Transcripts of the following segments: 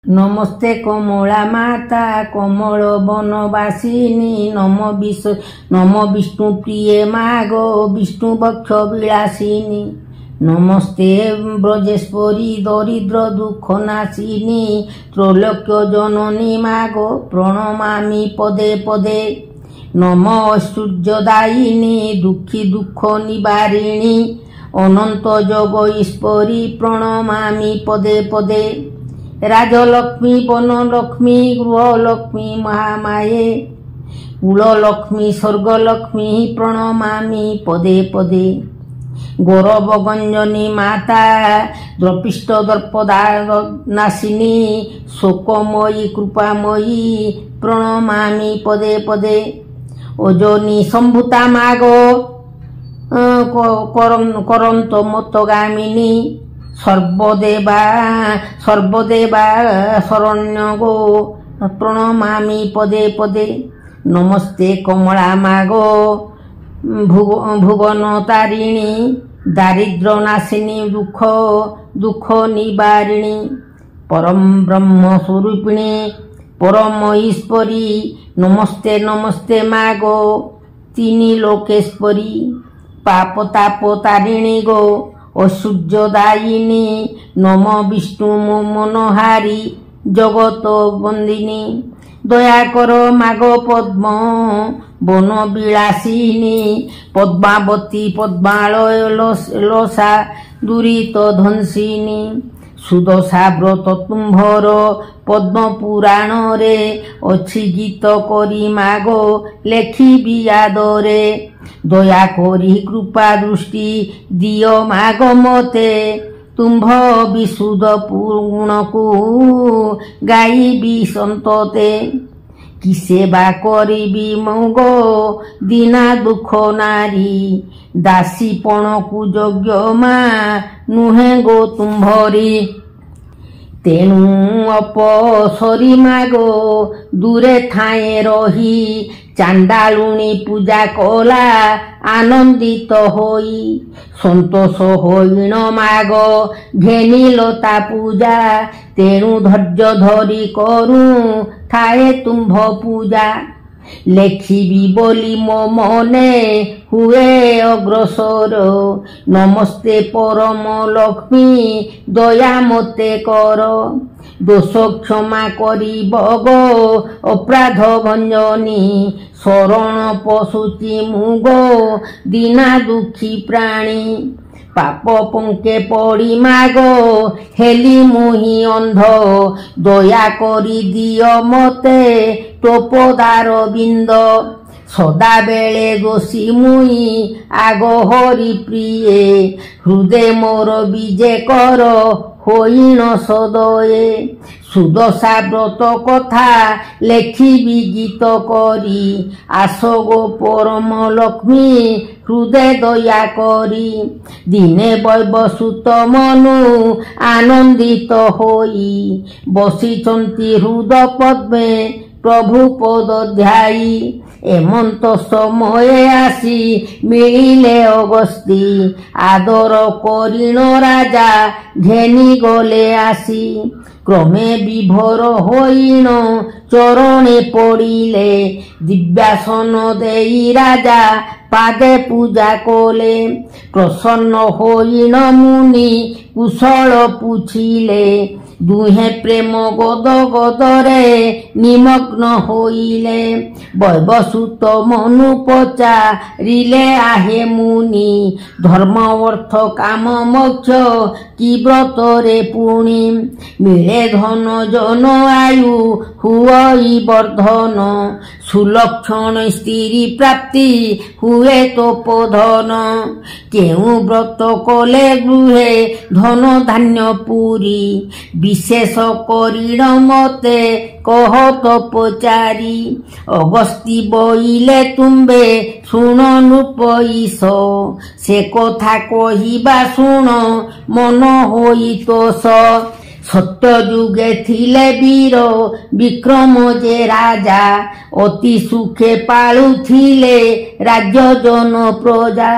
नमस्ते कमला माता कमल बनवासिनी नम विष्णु प्रिय मागो विष्णु बक्ष विलासिनी नमस्ते ब्रजेश्वरी दरिद्र दुख नाशिनी त्रैलोक्य जननी मागो प्रणमामि पदे पदे नम ऐश्वर्यदायिनी दुखी दुख निवारिणी अनंत जग ईश्वरी प्रणमामि पदे पदे राजलक्ष्मी वनलक्ष्मी गृहलक्ष्मी महामाये कुललक्ष्मी स्वर्गलक्ष्मी प्रणमामि पदे पदे गौरवगंजनी माता द्रपिष्ट दर्पदा नाशिनी शोकमयी कृपामयी प्रणमामि पदे पदे ओजनी सम्भूता मागो करंत मतगामिनी सर्वदेवा शरण्य गो प्रणमामि पदे पदे नमस्ते कमला मागो भुवन तारिणी दारिद्र नाशिनी दुख निवारिणी परम ब्रह्म स्वरूपिणी परम ईश्वरी नमस्ते नमस्ते मागो तीनी लोकेश्वरी पाप ताप तारिणी गो ऐश्वर्यदायिनी नम विष्णु मनोहारी जगत बंदिनी दया कर माग पद्म वन विलासिनी पद्मावती पद्मालय लसा दुरीत ध्वंसिनी सुदशा व्रत तुम्भर पद्म पुराण रे अच्छी गीत करी मागो लेखिबि यादरे दया करी कृपा दृष्टि दियो माग मते तुम्भ विशुद्ध पूर्ण को गाइबि संतते कि सेवा करिबि मगो दीना दुख नारी दासीपण को योग्य मा नुहे गो तुम्भरी तेणु अपसरी मागो दूरे थाए रही चांडालुणी पूजा कला आनंदित होई संतोष होइण माग घेनिलता पूजा तेणु धैर्य धरी करू थाए तुम्भ पूजा लेखिबि बोली मो मने हुए अग्रसर नमस्ते परम लक्ष्मी दया मते कर दोष क्षमा करी बगो अपराध भंजनी शरण पशुची मुगो दीना दुखी प्राणी पाप पंके पड़ी मागो हेली मुही अंध दया करी दियो मते टोपदार बिंद सदा बेले दोषी मुई आगो हरि प्रिये हृदय मोर विजे कर होइण सदये सुदशा व्रत कथा लेखिबि गीत करी आसो गो परम लक्ष्मी हृदय दया करी दिने वैवसुत मनु आनंदित होई बसिचंती हृदय पद्मे प्रभु पद ध्यायी एमंत समय आसी मिलिले अगस्ती आदर करिण राजा घेनी गले आसी क्रमे विभोर होइण चरणे पड़िले दिव्यासन देई राजा पादे पूजा कोले प्रसन्न होइण मुनि कुशल पूछिले दुहे प्रेम गद गदरे निमग्न होइले वैवसुत मनु पचारिले आहे मुनि धर्म अर्थ काम मोक्ष कि व्रतरे पुणी मिले धन जन आयु हुई वर्धन सुलक्षण स्त्री प्राप्ति हुए तपोधन केउ व्रत कले गृहे धन धान्य पुरी विशेष करिण मते कहत पचारी अगस्ती बोइले तुम्बे शुण नृपईश से कथा कहिबा शुण मन होई तोष सत्य जुगे थिले वीर विक्रम जे राजा अति सुखे पालु थिले राज्य जन प्रजा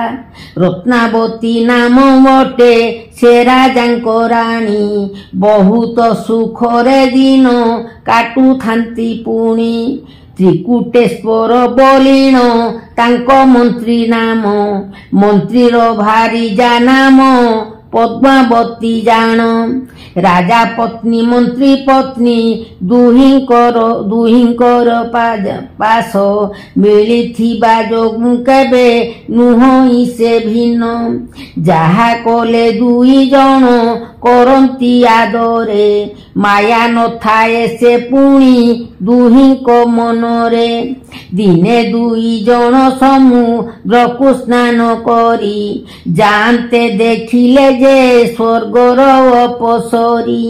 रत्नावती नाम बटे से राजांको राणी बहुत सुखरे दिन काटु थांती पुणी त्रिकुटेश्वर बलिण तांको मंत्री नाम मंत्रीर भारीजा नाम पद्मावती जान राजा पत्नी मंत्री पत्नी दुहिंकर पास मिलिथिबा जोगु केबे नुहई से भिन्न जहा कोले दुई जन करंती आदरे माया न थाए से पुणी दुहिंको मनरे दिने दुई जन समुद्रकु स्नान करी जानते देखिले जे स्वर्गर अपसरी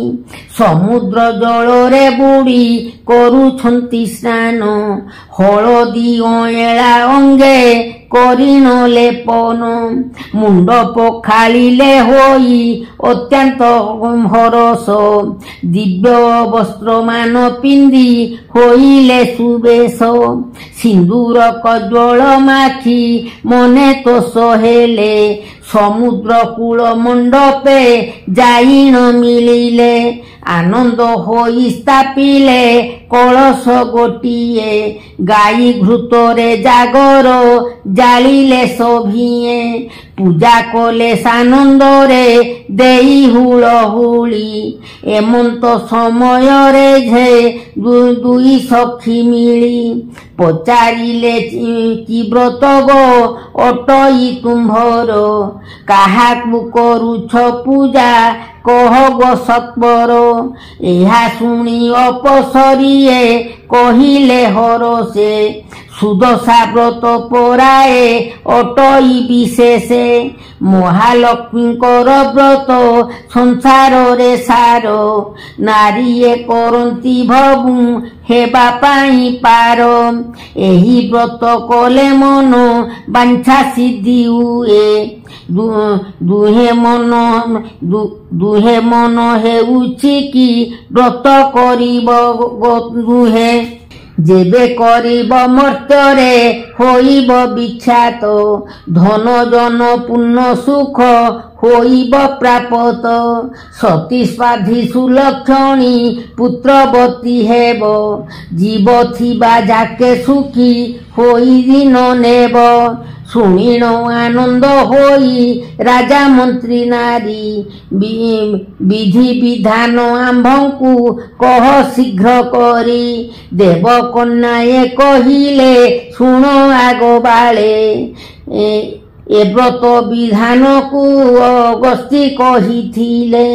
समुद्र जलरे बुड़ी करुछंती स्नान हलदी अयला अंगे करिन लेपन मुंड पखालिले होई अत्यंत हरस दिव्य वस्त्र मान पिंदी होइले सुबेश सिंदूर कज्वल माखी मने तो सहेले समुद्र कूल मंडपे जाइन मिलिले आनंद होई स्थापिले कलश गोटिए गाई घृतरे जागर जालिले सभिए पूजा कले सानंदरे देई हुलहुली एमंत समय रे झे दुई सखी मिली पचारिले कि व्रत गो अटई तुम्भर काहाकु करुछ पूजा कह गो सत्वर एहा सुनी अपसरिए कहिले हरसे सुदशा व्रत पराए अटई विशेषे महालक्ष्मीकर व्रत संसार रे सार नारीए करंती भबु हेबा पाई पार एही व्रत कले मन बांछा सिद्धि हुए दुहे मन हेउछि कि व्रत करिब दुहे जेबे करिब मर्त्यरे होइब विख्यात धन जन पुण्य सुख होइब प्राप्त सती स्वाधी सुलक्षणी पुत्रवती हेब जीव थिबा जाके सुखी होई दिन नेब सुनिण आनंद होई राजा मंत्री नारी विधि विधान आंभंकु कह शीघ्र करी देव कन्याए कहिले शुण आग बाळे ए व्रत विधान को अगस्ती कहिथिले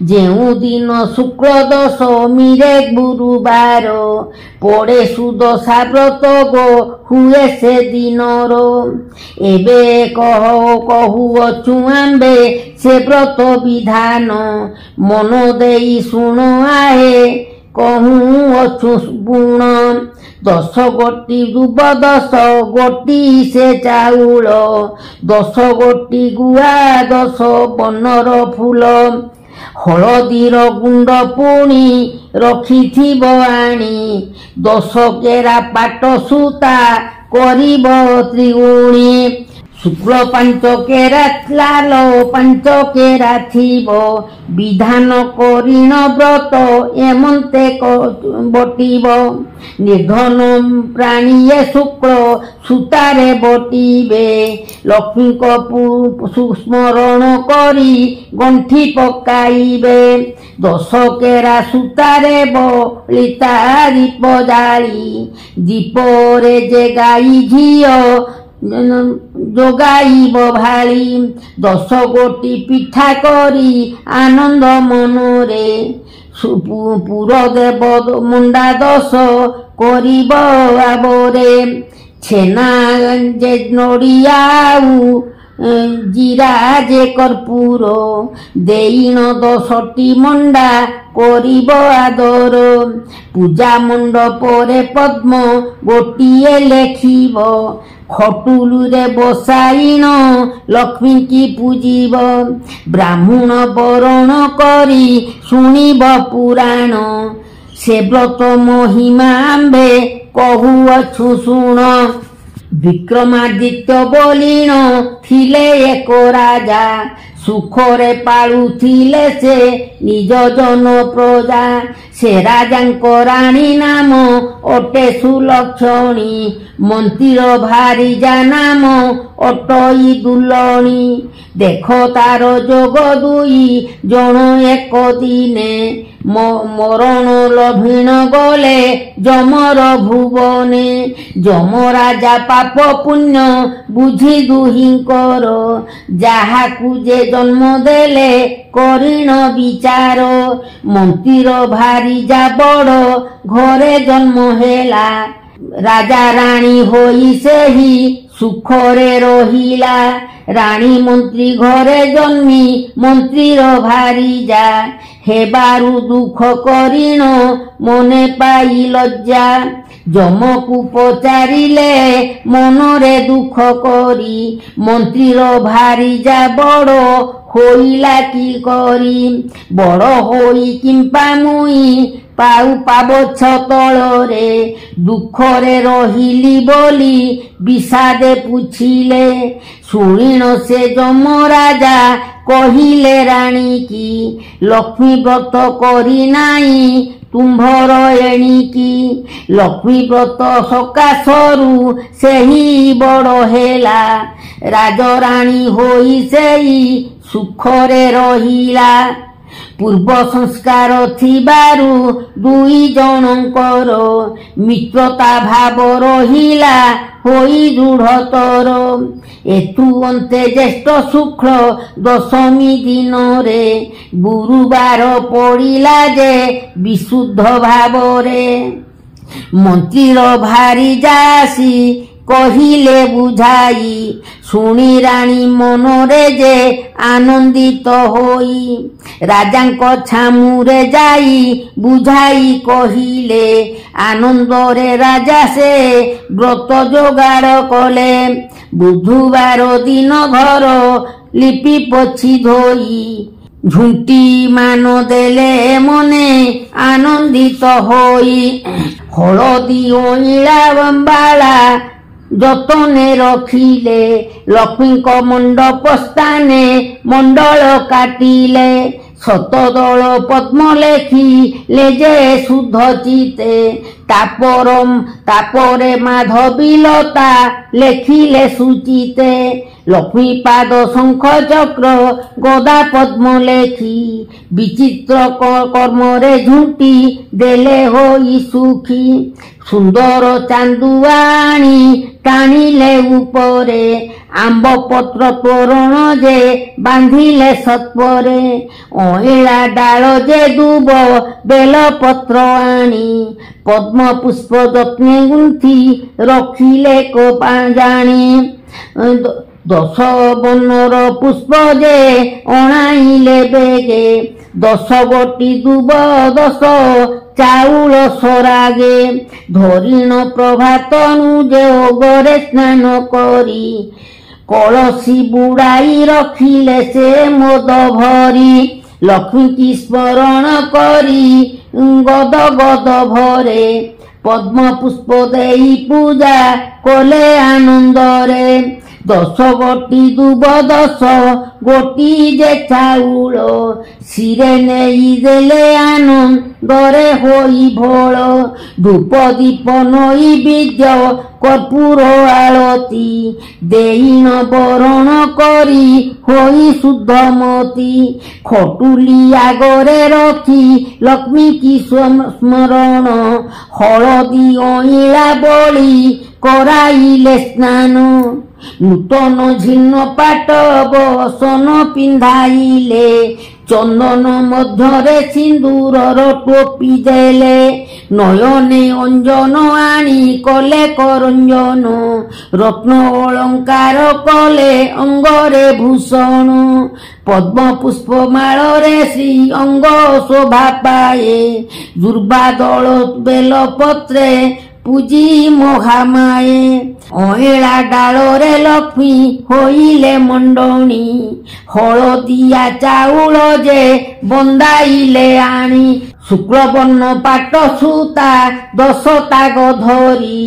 जेउ दिन शुक्ल दशमीरे गुरुवार पड़े सुदशा व्रत गो हुए से दिनर एबे कहुअछु आंबे से व्रत विधान मन देई शुण आहे कहूअछु गुण 10 गोटी दुब 10 गोटी से चाउल 10 गोटी गुआ 10 बनर फूल हलदीर गुंड पुणी रखिथिब आनी 10 केरा पाट सूता करिब त्रिगुणी शुक्ल 5 केरा लाल 5 केरा थिब विधान करिण व्रत एमंते बटिब निर्धन प्राणीये शुक्ल सूतारे बटिबे लक्ष्मी को सुस्मरण करी गंठी पकाइबे 10 केरा सूतारे बलिता दीप जाली दीपरे जे गाई झियो जोगाइब भाली 10 गोटी पिठा करी आनंद मनरे पुरदेव मुंडा 10 करिब आबरे छेना जे नड़ियाऊ जीरा जे कर्पूर देइन 10टी मंडा करिब आदर पूजा मंडपरे पद्म गोटिए लेखिब ଖଟୁଲୁରେ ବସାଇଣ ଲକ୍ଷ୍ମୀ କି ପୂଜିବ। ବ୍ରାହ୍ମଣ ବରଣ କରି ଶୁଣିବ ପୁରାଣ। ସେ ବ୍ରତ ମହିମା ଆମ୍ଭେ କହୁଅଛୁ ଶୁଣ। ବିକ୍ରମାଦିତ୍ୟ ବଲିଣ ଥିଲେ ଏକ ରାଜା। ସୁଖରେ ପାଳୁଥିଲେ ସେ ନିଜ ଜନ ପ୍ରଜା। ସେ ରାଜାଙ୍କ ରାଣୀ ନାମ ଅଟେ ସୁଲକ୍ଷଣୀ। ମନ୍ତ୍ରୀର ଭାରିଜା ନାମ ଅଟଇ ଦୁଲଣୀ। ଦେଖ ତାର ଯୋଗ ଦୁଇ ଜଣ ଏକ ଦିନେ। ମରଣ ଲଭିଣ ଗଲେ ଯମର ଭୁବନେ। ଯମ ରାଜା ପାପ ପୁଣ୍ୟ ବୁଝି ଦୁହିଁଙ୍କର। ଯାହାକୁ ଯେ ଜନ୍ମ ଦେଲେ କରିଣ ବିଚାର। ମନ୍ତ୍ରୀର ଭାରିଜା ବଡ଼ ଘରେ ଜନ୍ମ ହେଲା। ରାଜା ରାଣୀ ହୋଇ ସେହି ସୁଖରେ ରହିଲା। ରାଣୀ ମନ୍ତ୍ରୀ ଘରେ ଜନ୍ମି ମନ୍ତ୍ରୀର ଭାରିଜା। ହେବାରୁ ଦୁଃଖ କରିଣ ମନେ ପାଇ ଲଜ୍ଜା। ଯମକୁ ପଚାରିଲେ ମନରେ ଦୁଃଖ କରି। ମନ୍ତ୍ରୀର ଭାରିଜା ବଡ଼ ହୋଇଲା କି କରି। ବଡ଼ ହୋଇ କିମ୍ପା ମୁଇଁ ପାବଛ ତଳରେ। ଦୁଃଖରେ ରହିଲି ବୋଲି ବିଷାଦେ ପୁଛିଲେ। ଶୁଣିଣ ସେ ଯମ ରାଜା କହିଲେ ରାଣୀ କି। ଲକ୍ଷ୍ମୀ ବ୍ରତ କରି ନାଇଁ ତୁମ୍ଭର ଏଣିକି। ଲକ୍ଷ୍ମୀ ବ୍ରତ ସକାଶରୁ ସେହି ବଡ଼ ହେଲା। ରାଜରାଣୀ ହୋଇ ସେଇ ସୁଖରେ ରହିଲା। ପୂର୍ବ ସଂସ୍କାର ଥିବାରୁ ଦୁଇ ଜଣଙ୍କର। ମିତ୍ରତା ଭାବ ରହିଲା ହୋଇ ଦୃଢ଼ତର। ଏଥୁ ଅନ୍ତେ ଜ୍ୟେଷ୍ଠ ଶୁକ୍ଳ ଦଶମୀ ଦିନରେ। ଗୁରୁବାର ପଡ଼ିଲା ଯେ ବିଶୁଦ୍ଧ ଭାବରେ। ମନ୍ତ୍ରୀର ଭାରିଜା ଆସି କହିଲେ ବୁଝାଇ। ଶୁଣି ରାଣୀ ମନରେ ଯେ ଆନନ୍ଦିତ ହୋଇ। ରାଜାଙ୍କ ଛାମୁରେ ଯାଇ ବୁଝାଇ କହିଲେ। ଆନନ୍ଦରେ ରାଜା ସେ ବ୍ରତ ଯୋଗାଡ଼ କଲେ। ବୁଧବାର ଦିନ ଘର ଲିପି ପୋଛି ଧୋଇ। ଝୁଣ୍ଟି ମାନ ଦେଲେ ମନେ ଆନନ୍ଦିତ ହୋଇ। ହଳଦୀ ଅଇଁଳା ବାଳା ଯତନେ ରଖିଲେ। ଲକ୍ଷ୍ମୀଙ୍କ ମଣ୍ଡପ ସ୍ଥାନେ ମଣ୍ଡଳ କାଟିଲେ। ଶତଦଳ ପଦ୍ମ ଲେଖିଲେ ଯେ ଶୁଦ୍ଧ ଚିତେ। ତାପରେ ମାଧବୀଲତା ଲେଖିଲେ ସୁଚିତେ। ଲକ୍ଷ୍ମୀ ପାଦ ଶଙ୍ଖ ଚକ୍ର ଗଦା ପଦ୍ମ ଲେଖି। ବିଚିତ୍ର କର୍ମରେ ଝୁଣ୍ଟି ଦେଲେ ହୋଇ ସୁଖୀ। ସୁନ୍ଦର ଚାନ୍ଦୁଆ ଆଣି ଟାଣିଲେ ଉପରେ। ଆମ୍ବ ପତ୍ର ତୋରଣ ଯେ ବାନ୍ଧିଲେ ସତ୍ପରେ। ଅଇଁଳା ଡାଳ ଯେ ଦୁବ ବେଲ ପତ୍ର ଆଣି। ପଦ୍ମ ପୁଷ୍ପ ଯତ୍ନେ ଗୁନ୍ଥି ରଖିଲେ ଜାଣି। 10 ବନର ପୁଷ୍ପ ଯେ ଅଣାଇଲେ ବେଗେ। 10 ଗୋଟି ଦୁବ 10 ଚାଉଳ ସରାଗେ। ଧରିଣ ପ୍ରଭାତନୁ ଯେ ଅଗରେ ସ୍ନାନ କରି। କଳସୀ ବୁଡ଼ାଇ ରଖିଲେ ସେ ମୋଦ ଭରି। ଲକ୍ଷ୍ମୀ କି ସ୍ମରଣ କରି ଗଦ ଗଦ ଭରେ। ପଦ୍ମ ପୁଷ୍ପ ଦେଇ ପୂଜା କଲେ ଆନନ୍ଦରେ। 10 ଗୋଟି ଦୁବ 10 ଗୋଟି ଯେ ଚାଉଳ। ଶିରେ ନେଇ ଦେଲେ ଆନନ୍ଦରେ ହୋଇ ଭୋଳ। ଧୂପ ଦୀପ ନୈବେଦ୍ୟ କର୍ପୂର ଆଳତି। ଦେଇଣ ବରଣ କରି ହୋଇ ଶୁଦ୍ଧମତି। ଖଟୁଲି ଆଗରେ ରଖି ଲକ୍ଷ୍ମୀ କି ସ୍ମରଣ। ହଳଦୀ ଅଇଁଳା ବଳି କରାଇଲେ ସ୍ନାନ। ନୂତନ ଝିନ୍ନ ପାଟ ବସନ ପିନ୍ଧାଇଲେ। ଚନ୍ଦନ ମଧ୍ୟରେ ସିନ୍ଦୁରର ଟୋପି ଦେଲେ। ନୟନେ ଅଞ୍ଜନ ଆଣି କଲେ କରଞ୍ଜନ। ରତ୍ନ ଅଳଙ୍କାର କଲେ ଅଙ୍ଗରେ ଭୂଷଣ। ପଦ୍ମ ପୁଷ୍ପ ମାଳରେ ଶ୍ରୀ ଅଙ୍ଗ ଶୋଭା ପାଏ। ଦୁର୍ବାଦଳ ବେଲ ପତ୍ରେ ପୂଜି ମହାମାଏ। ଅଁଳା ଡାଳରେ ଲକ୍ଷ୍ମୀ ହୋଇଲେ ମଣ୍ଡଣୀ, ହଳଦିଆ ଚାଉଳ ଯେ ବନ୍ଦାଇଲେ ଆଣି, ଶୁକ୍ଳବର୍ଣ୍ଣ ପାଟ ସୂତା 10 ତାଗ ଧରି,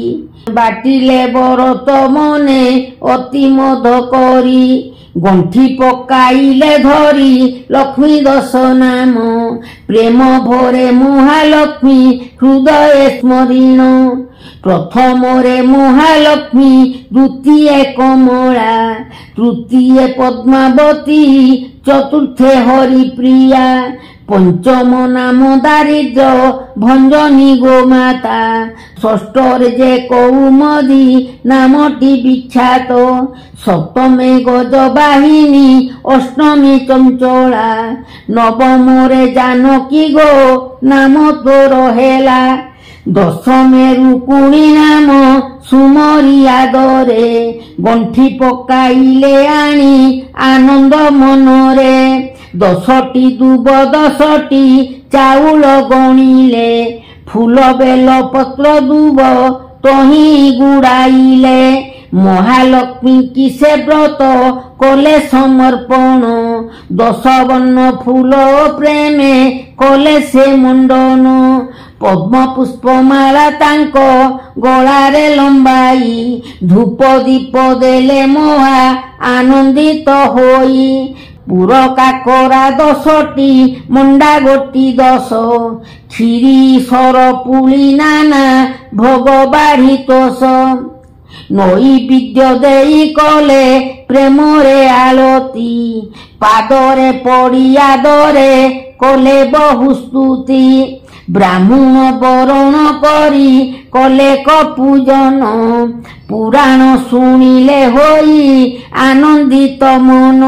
ବାଟିଲେ ବରତ ମନେ ଅତି ମଧ କରି, ଗଣ୍ଠି ପକାଇଲେ ଧରି ଲକ୍ଷ୍ମୀ 10 ନାମ, ପ୍ରେମ ଭରେ ମହାଲକ୍ଷ୍ମୀ ହୃଦୟ ସ୍ମରୀଣ, ପ୍ରଥମରେ ମହାଲକ୍ଷ୍ମୀ, ଦ୍ୱିତୀୟ କମଳା, ତୃତୀୟ ପଦ୍ମାବତୀ, ଚତୁର୍ଥେ ହରିପ୍ରିୟା, ପଞ୍ଚମ ନାମ ଦାରିଦ୍ର ଭଞ୍ଜନୀ ଗୋମାତା, ଷଷ୍ଠରେ ଯେ କୌମଦୀ ନାମଟି ବିଖ୍ୟାତ, ସପ୍ତମେ ଗଜବାହିନୀ, ଅଷ୍ଟମୀ ଚଞ୍ଚଳା, ନବମରେ ଜାନକୀ ଗୋ ନାମ ତୋର ହେଲା, ଦଶମେ ରୁକୁଣୀ ନାମ ସୁମରି ଆଦରେ, ଗଣ୍ଠି ପକାଇଲେ ଆଣି ଆନନ୍ଦ ମନରେ, 10ଟି ଦୁବ 10ଟି ଚାଉଳ ଗଣିଲେ, ଫୁଲ ବେଲ ପତ୍ର ଦୁବ ତହିଁ ଗୁଡାଇଲେ, ମହାଲକ୍ଷ୍ମୀ କି ସେ ବ୍ରତ କଲେ ସମର୍ପଣ, 10 ବର୍ଣ୍ଣ ଫୁଲ ପ୍ରେମେ କଲେ ସେ ମଣ୍ଡନ, ପଦ୍ମ ପୁଷ୍ପମାଳା ତାଙ୍କ ଗଳାରେ ଲମ୍ବାଇ, ଧୂପ ଦୀପ ଦେଲେ ମହା ଆନନ୍ଦିତ ହୋଇ, ପୁର କାକରା 10ଟି, ମଣ୍ଡା ଗୋଟି 10, କ୍ଷୀରି ସର ପୁଳି ନାନା ଭୋଗ ବାଢି ତୋଷ, ନୈବେଦ୍ୟ ଦେଇ କଲେ ପ୍ରେମରେ ଆଳତି, ପାଦରେ ପଡ଼ି ଆଦରେ କଲେ ବହୁ ସ୍ତୁତି, ବ୍ରାହ୍ମଣ ବରଣ କରି କଲେ କପୂଜନ, ପୁରାଣ ଶୁଣିଲେ ହୋଇ ଆନନ୍ଦିତ ମନ,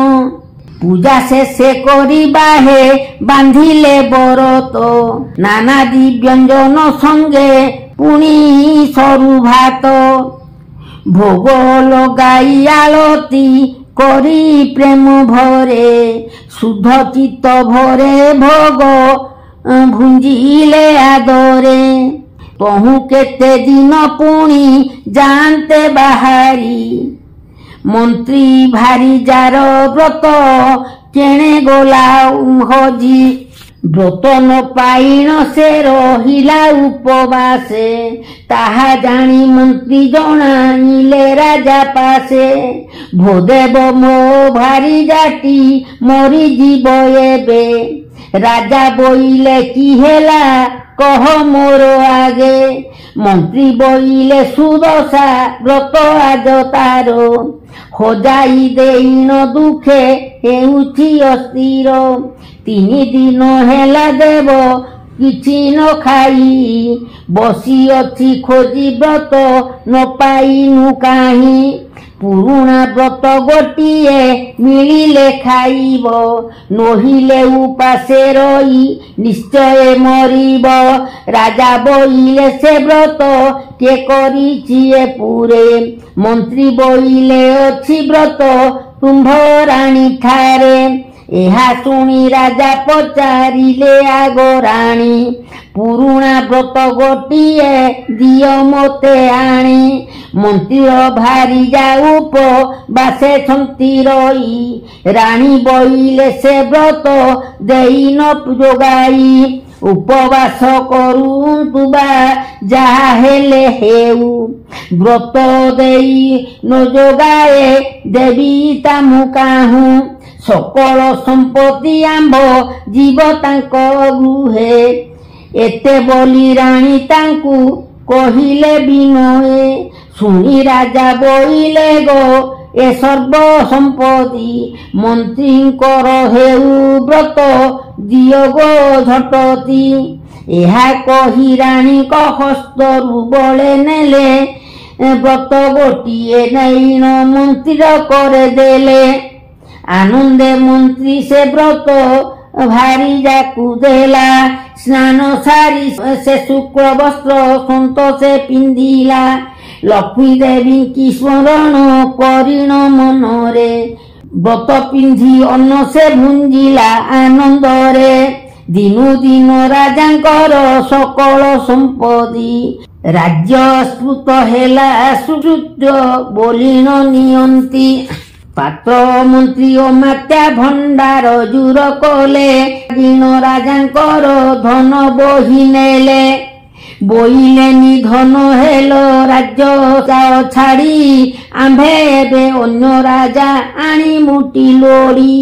ପୂଜା ଶେଷେ କରି ବାହେ ବାନ୍ଧିଲେ ବରତ, ନାନାଦି ବ୍ୟଞ୍ଜନ ସଙ୍ଗେ ପୁଣି ସରୁ ଭାତ, ଭୋଗ ଲଗାଇ ଆଳତି କରି ପ୍ରେମ ଭରେ, ଶୁଦ୍ଧ ଚିତ୍ତ ଭରେ ଭୋଗ ଭୁଞ୍ଜିଲେ ଆଦରେ, ତହୁଁ କେତେ ଦିନ ପୁଣି ଯାଆନ୍ତେ ବାହାରି, ମନ୍ତ୍ରୀ ଭାରି ଯାର ବ୍ରତ କେଣେ ଗଲା ହଜି, ବ୍ରତ ନ ପାଇଣ ସେ ରହିଲା ଉପବାସେ, ତାହା ଜାଣି ମନ୍ତ୍ରୀ ଜଣାଇଲେ ରାଜା ପାଶେ, ଭୋଦେବ ମୋ ଭାରି ଜାଟି ମରିଯିବ ଏବେ, ରାଜା ବୋଇଲେ କି ହେଲା କହ ମୋର ଆଗେ, ମନ୍ତ୍ରୀ ବୋଇଲେ ସୁଦଶା ବ୍ରତ ଆଜ ତାର, ହଜାଇ ଦେଇଣ ଦୁଃଖେ ହେଉଛି ଅସ୍ଥିର, 3 ଦିନ ହେଲା ଦେବ କିଛି ନ ଖାଇ, ବସି ଅଛି ଖୋଜି ବ୍ରତ ନ ପାଇନୁ କାହିଁ, ପୁରୁଣା ବ୍ରତ ଗୋଟିଏ ମିଳିଲେ ଖାଇବ, ନୋହିଲେ ଉପାସେ ରହି ନିଶ୍ଚୟ ମରିବ, ରାଜା ବୋଇଲେ ସେ ବ୍ରତ କେ କରିଛି ଏ ପୁରେ, ମନ୍ତ୍ରୀ ବୋଇଲେ ଅଛି ବ୍ରତ ତୁମ୍ଭ ରାଣୀ ଠାରେ, ଏହା ଶୁଣି ରାଜା ପଚାରିଲେ ଆଗ ରାଣୀ, ପୁରୁଣା ବ୍ରତ ଗୋଟିଏ ଦିଅ ମୋତେ ଆଣି, ମନ୍ତ୍ରୀର ଭାରି ଯାଉ ବାସେ ଛନ୍ତି ରହି, ରାଣୀ ବୋଇଲେ ସେ ବ୍ରତ ଦେଇ ନ ଯୋଗାଇ, ଉପବାସ କରୁନ୍ତୁ ବା ଯାହା ହେଲେ ହେଉ, ବ୍ରତ ଦେଇ ନ ଯୋଗାଏ ଦେବି ତାମୁ କାହୁଁ, ସକଳ ସମ୍ପତ୍ତି ଆମ୍ଭ ଯିବ ତାଙ୍କ ଗୃହେ, ଏତେ ବୋଲି ରାଣୀ ତାଙ୍କୁ କହିଲେ ବିନୟେ, ଶୁଣି ରାଜା ବୋଇଲେ ଗୋ ଏ ସର୍ବ ସମ୍ପତ୍ତି, ମନ୍ତ୍ରୀଙ୍କର ହେଉ ବ୍ରତ ଦିଅ ଗୋ ଝଟତି, ଏହା କହି ରାଣୀଙ୍କ ହସ୍ତରୁ ବଳେ ନେଲେ, ବ୍ରତ ଗୋଟିଏ ନେଇଣ ମନ୍ତ୍ରୀର করে ଦେଲେ, ଆନନ୍ଦେ ମନ୍ତ୍ରୀ ସେ ବ୍ରତ ଭାରି ଯାକୁ ଦେଲା, ସ୍ନାନ ସାରି ସେ ଶୁକ୍ଳ ବସ୍ତ୍ର ସନ୍ତୋଷେ ପିନ୍ଧିଲା, ଲକ୍ଷ୍ମୀ ଦେବୀଙ୍କି ସ୍ମରଣ କରିଣ ମନରେ, ବ୍ରତ ପିନ୍ଧି ଅନ୍ନ ସେ ଭୁଞ୍ଜିଲା ଆନନ୍ଦରେ, ଦିନୁ ଦିନ ରାଜାଙ୍କର ସକଳ ସମ୍ପତ୍ତି ରାଜ୍ୟ ସ୍ଫୁତ ହେଲା ସୁଯୁକ୍ତ ବୋଲିଣ ନିଅନ୍ତି। ପାତ୍ର ମନ୍ତ୍ରୀ ଓ ମାତ୍ୟା ଭଣ୍ଡାର ଜୁର କଲେ ଦିନ ରାଜାଙ୍କର ଧନ ବୋହି ନେଲେ। ବୋଇଲେନି ଧନ ହେଲ ରାଜ୍ୟ ଛାଡ଼ି ଆମ୍ଭେ ଏବେ ଅନ୍ୟ ରାଜା ଆଣି ମୁଟି ଲୋଡ଼ି।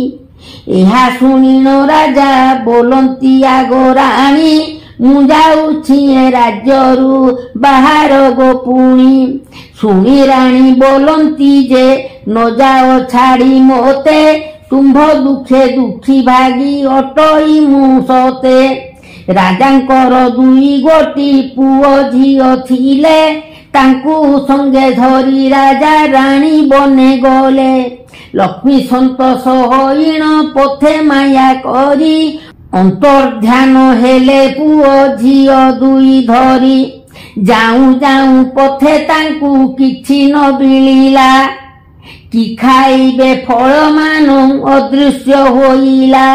ଏହା ଶୁଣିନ ରାଜା ବୋଲନ୍ତି ଆଗ ରାଣୀ ମୁଁ ଯାଉଛି ରାଜ୍ୟରୁ ବାହାର ଗୋପୁଣୀ। ଶୁଣି ରାଣୀ ବୋଲନ୍ତି ଯେ ନ ଯାଅ ଛାଡ଼ି ମୋତେ ତୁମ୍ଭ ଦୁଃଖେ ଦୁଃଖୀ ଭାଗି ଅଟଇ ମୁଁ ସତେ। ରାଜାଙ୍କର ଦୁଇ ଗୋଟି ପୁଅ ଝିଅ ଥିଲେ ତାଙ୍କୁ ସଙ୍ଗେ ଧରି ରାଜା ରାଣୀ ବନେ ଗଲେ। ଲକ୍ଷ୍ମୀ ସନ୍ତୋଷ ହଇଣ ପଥେ ମାୟା କରି ଅନ୍ତର୍ଧ୍ୟାନ ହେଲେ ପୁଅ ଝିଅ ଦୁଇ ଧରି। ଯାଉଁ ଯାଉଁ ପଥେ ତାଙ୍କୁ କିଛି ନ ମିଳିଲା କି ଖାଇବେ ଫଳମାନ ଅଦୃଶ୍ୟ ହୋଇଲା।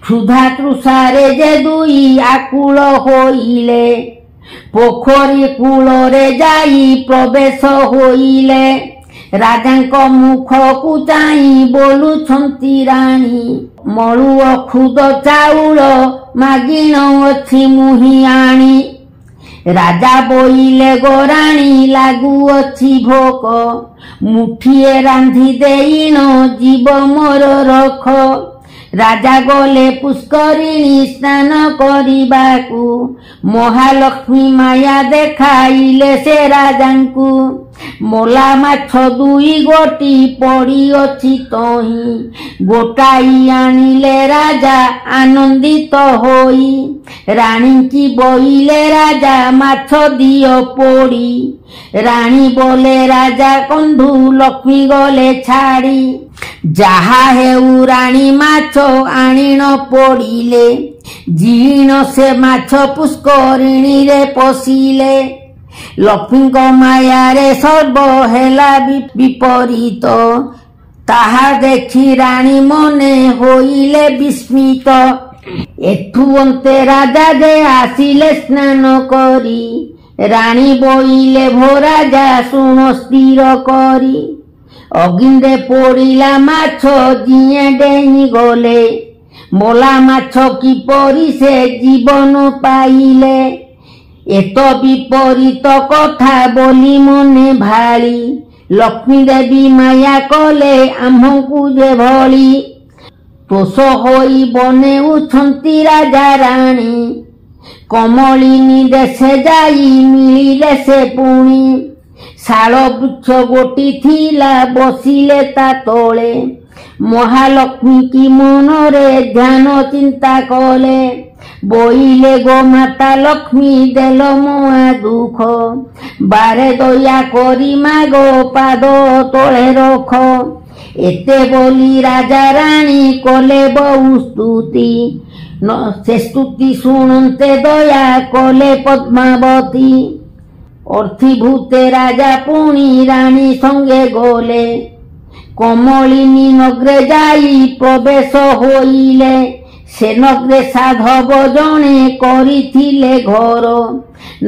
କ୍ଷୁଧା ତୃଷାରେ ଯେ ଦୁଇ ଆକୁଳ ହୋଇଲେ ପୋଖରୀ କୂଳରେ ଯାଇ ପ୍ରବେଶ ହୋଇଲେ। ରାଜାଙ୍କ ମୁଖକୁ ଚାହିଁ ବୋଲୁଛନ୍ତି ରାଣୀ ମଳୁଅ ଖୁଦ ଚାଉଳ ମାଗିଣ ଅଛି ମୁହିଁ ଆଣି। ରାଜା ବୋଇଲେ ଗୋରାଣୀ ଲାଗୁଅଛି ଭୋକ ମୁଠିଏ ରାନ୍ଧି ଦେଇଣ ଜୀବ ମୋର ରଖ। ରାଜା ଗଲେ ପୁଷ୍କରିଣୀ ସ୍ନାନ କରିବାକୁ ମହାଲକ୍ଷ୍ମୀ ମାୟା ଦେଖାଇଲେ ସେ ରାଜାଙ୍କୁ। ମୋଲା ମାଛ ଦୁଇ ଗୋଟି ପଡ଼ିଅଛି ତହିଁ ଗୋଟାଇ ଆଣିଲେ ରାଜା ଆନନ୍ଦିତ ହୋଇ। ରାଣୀଙ୍କି ବୋଇଲେ ରାଜା ମାଛ ଦିଅ ପୋଡ଼ି। ରାଣୀ ବୋଲେ ରାଜା କନ୍ଧୁ ଲକ୍ଷ୍ମୀ ଗଲେ ଛାଡ଼ି। ଯାହା ହେଉ ରାଣୀ ମାଛ ଆଣିଣ ପୋଡ଼ିଲେ ଜିଣ ସେ ମାଛ ପୁଷ୍କରିଣୀରେ ପଶିଲେ। ଲକ୍ଷ୍ମୀଙ୍କ ମାୟାରେ ସର୍ବ ହେଲା ବିପରୀତ ତାହା ଦେଖି ରାଣୀ ମନେ ହୋଇଲେ ବିସ୍ମିତ। ଏଠୁ ଅନ୍ତେ ରାଜା ଯେ ଆସିଲେ ସ୍ନାନ କରି ରାଣୀ ବୋଇଲେ ଭୋ ରାଜା ଶୁଣ ସ୍ଥିର କରି। ଅଗ୍ନିରେ ପୋଡ଼ିଲା ମାଛ ଯିଏ ଡେଇଁ ଗଲେ ମୋଲା ମାଛ କିପରି ସେ ଜୀବନ ପାଇଲେ। ଏତ ବିପରୀତ କଥା ବୋଲି ମନେ ଭାଳି ଲକ୍ଷ୍ମୀ ଦେବୀ ମାୟା କଲେ ଆମ୍ଭଙ୍କୁ ଯେଭଳି। ତୋଷ ହୋଇ ବନେଉଛନ୍ତି ରାଜା ରାଣୀ କମଳିନୀ ଦେଶେ ଯାଇ ମିଳିଲେ ସେ ପୁଣି। ଶାଳ ବୃକ୍ଷ ଗୋଟି ଥିଲା ବସିଲେ ତା ତଳେ ମହାଲକ୍ଷ୍ମୀ କି ମନରେ ଧ୍ୟାନ ଚିନ୍ତା କଲେ। ବୋଇଲେ ଗୋମାତା ଲକ୍ଷ୍ମୀ ଦେଲ ମୋଆ ଦୁଃଖ ବାରେ ଦୟା କରି ମାଗ ପାଦ ତଳେ ରଖ। ଏତେ ବୋଲି ରାଜା ରାଣୀ କଲେ ବହୁ ସ୍ତୁତି ସେ ସ୍ତୁତି ଶୁଣନ୍ତେ ଦୟା କଲେ ପଦ୍ମାବତୀ। ଅର୍ଥିଭୂତେ ରାଜା ପୁଣି ରାଣୀ ସଙ୍ଗେ ଗଲେ କମଳିନୀ ନଗ୍ରେ ଯାଇ ପ୍ରବେଶ ହୋଇଲେ। ସେ ନଗ୍ରେ ସାଧବ ଜଣେ କରିଥିଲେ ଘର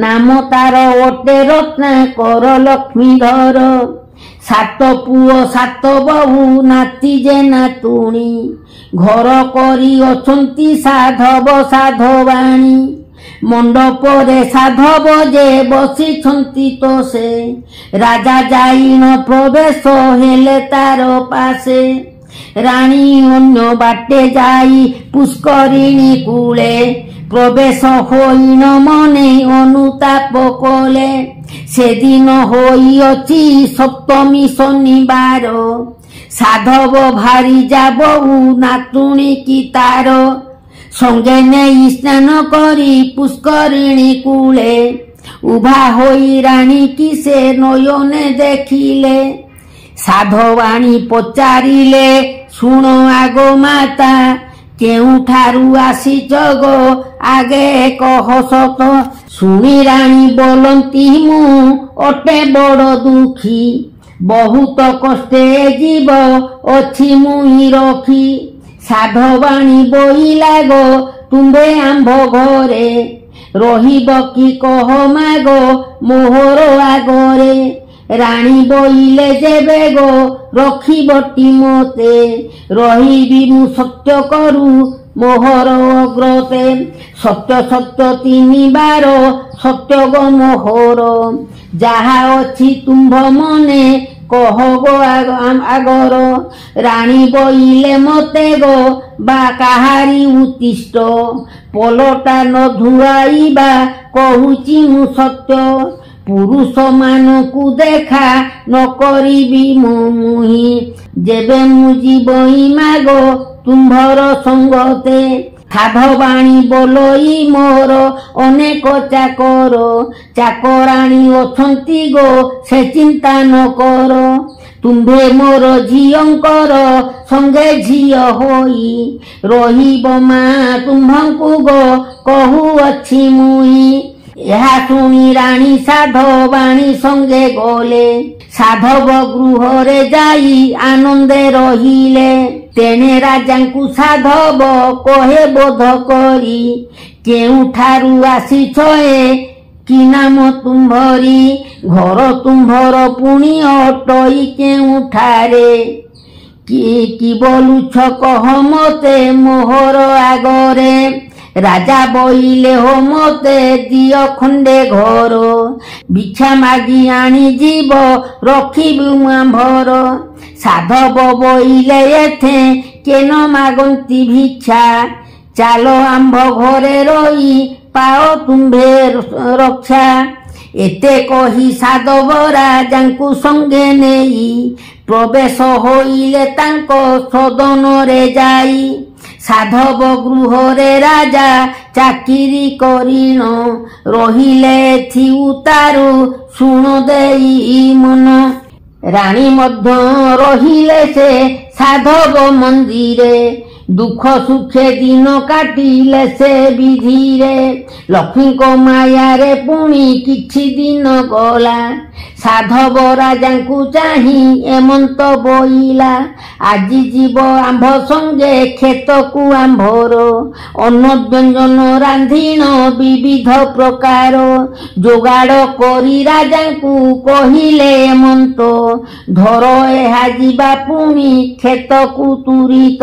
ନାମ ତାର ଅଟେ ରତ୍ନାକର ଲକ୍ଷ୍ମୀଧର। 7 ପୁଅ 7 ବହୁ ନାତି ଯେ ନାତୁଣୀ ଘର କରି ଅଛନ୍ତି ସାଧବ ସାଧବାଣୀ। ମଣ୍ଡପରେ ସାଧବ ଯେ ବସିଛନ୍ତି ତ ସେ ରାଜା ଯାଇନ ପ୍ରବେଶ ହେଲେ ତାର ପାଶେ। ରାଣୀ ଅନ୍ୟ ବାଟେ ଯାଇ ପୁଷ୍କରିଣୀ କୂଳେ ପ୍ରବେଶ ହୋଇନ ମନେ ଅନୁତାପ କଲେ। ସେଦିନ ହୋଇଅଛି ସପ୍ତମୀ ଶନିବାର ସାଧବ ଭାରି ଯାବହୁ ନାତୁଣୀ କି ତାର। ସଙ୍ଗେ ନେଇ ସ୍ନାନ କରି ପୁଷ୍କରିଣୀ କୂଳେ ଉଭା ହୋଇ ରାଣୀ କି ସେ ନୟନେ ଦେଖିଲେ। ସାଧବାଣୀ ପଚାରିଲେ ଶୁଣ ଆଗ ମାତା କେଉଁଠାରୁ ଆସିଛ ଗୋ ଆଗେ କହ ସତ। ଶୁଣି ରାଣୀ ବୋଲନ୍ତି ମୁଁ ଅଟେ ବଡ଼ ଦୁଃଖୀ ବହୁତ କଷ୍ଟେ ଜୀବ ଅଛି ମୁହିଁ ରଖି। ସାଧବାଣୀ ବୋଇଲା ଗୋ ତୁମ୍ଭେ ଆମ୍ଭ ଘରେ ରହିବ କି କହ ମାଗ ମୋହର ଆଗରେ। ରାଣୀ ବୋଇଲେ ଯେବେ ଗୋ ରଖିବଟି ମତେ ରହିବି ମୁଁ ସତ୍ୟ କରୁ ମୋହର ଅଗ୍ରତେ। ସତ୍ୟ ସତ୍ୟ 3 ବାର ସତ୍ୟ ଗୋ ମୋହର ଯାହା ଅଛି ତୁମ୍ଭ ମନେ କହ ଗୋ ଆଗର। ରାଣୀ ବୋଇଲେ ମତେ ଗୋ ବା କାହାରି ଉତ୍ତିଷ୍ଟ ପଲଟା ନ ଧୁଆଇବା କହୁଛି ମୁଁ ସତ୍ୟ। ପୁରୁଷ ମାନଙ୍କୁ ଦେଖା ନ କରିବି ମୁହିଁ ଯେବେ ମୁଁ ଯିବଇ ମାଗ ତୁମ୍ଭର ସଙ୍ଗତେ। ସାଧବାଣୀ ବୋଲଇ ମୋର ଅନେକ ଚାକର ଚାକରାଣୀ ଅଛନ୍ତି ଗୋ ସେ ଚିନ୍ତା ନ କର। ତୁମ୍ଭେ ମୋର ଝିଅଙ୍କର ସଙ୍ଗେ ଝିଅ ହୋଇ ରହିବ ମା ତୁମ୍ଭଙ୍କୁ ଗୋ କହୁଅଛି ମୁଇଁ। ଏହା ଶୁଣି ରାଣୀ ସାଧବାଣୀ ସଙ୍ଗେ ଗଲେ ସାଧବ ଗୃହରେ ଯାଇ ଆନନ୍ଦେ ରହିଲେ। ତେଣେ ରାଜାଙ୍କୁ ସାଧବ କହେ ବୋଧ କରି କେଉଁଠାରୁ ଆସିଛ କି ନାମ ତୁମ୍ଭରି ଘର ତୁମ୍ଭର ପୁଣି ଅଟଇ କେଉଁଠାରେ କି ବୋଲୁଛ କହ ମତେ ମୋହର ଆଗରେ। ରାଜା ବୋଇଲେ ହୋ ମତେ ଦିଅ ଖଣ୍ଡେ ଘର ବିଛା ମାଗି ଆଣି ଯିବ ରଖିବୁ ଆମ୍ଭର। ସାଧବ ବୋଇଲେ ଏଥେ କେନ ମାଗନ୍ତି ଭିକ୍ଷା ଚାଲ ଆମ୍ଭ ଘରେ ରହି ପାଅ ତୁମ୍ଭେ ରକ୍ଷା। ଏତେ କହି ସାଧବ ରାଜାଙ୍କୁ ସଙ୍ଗେ ନେଇ ପ୍ରବେଶ ହୋଇଲେ ତାଙ୍କ ସଦନରେ ଯାଇ। ସାଧବ ଗୃହରେ ରାଜା ଚାକିରି କରିଣ ରହିଲେ ଏଥି ଉତାରୁ ଶୁଣ ଦେଇ ମନ। ରାଣୀ ମଧ୍ୟ ରହିଲେ ସେ ସାଧବ ମନ୍ଦିରେ ଦୁଃଖ ସୁଖେ ଦିନ କାଟିଲେ ସେ ବିଧିରେ। ଲକ୍ଷ୍ମୀଙ୍କ ମାୟାରେ ପୁଣି କିଛି ଦିନ ଗଲା ସାଧବ ରାଜାଙ୍କୁ ଚାହିଁ ଏମନ୍ତ ବୋଇଲା ଆଜି ଯିବ ଆମ୍ଭ ସଙ୍ଗେ କ୍ଷେତକୁ ଆମ୍ଭର ଅନ୍ନ ବ୍ୟଞ୍ଜନ ରାନ୍ଧିଣ ବିବିଧ ପ୍ରକାର। ଯୋଗାଡ଼ କରି ରାଜାଙ୍କୁ କହିଲେ ଏମନ୍ତ ଧର ଏହା ଯିବା ପୁଣି କ୍ଷେତକୁ ତୁରିତ।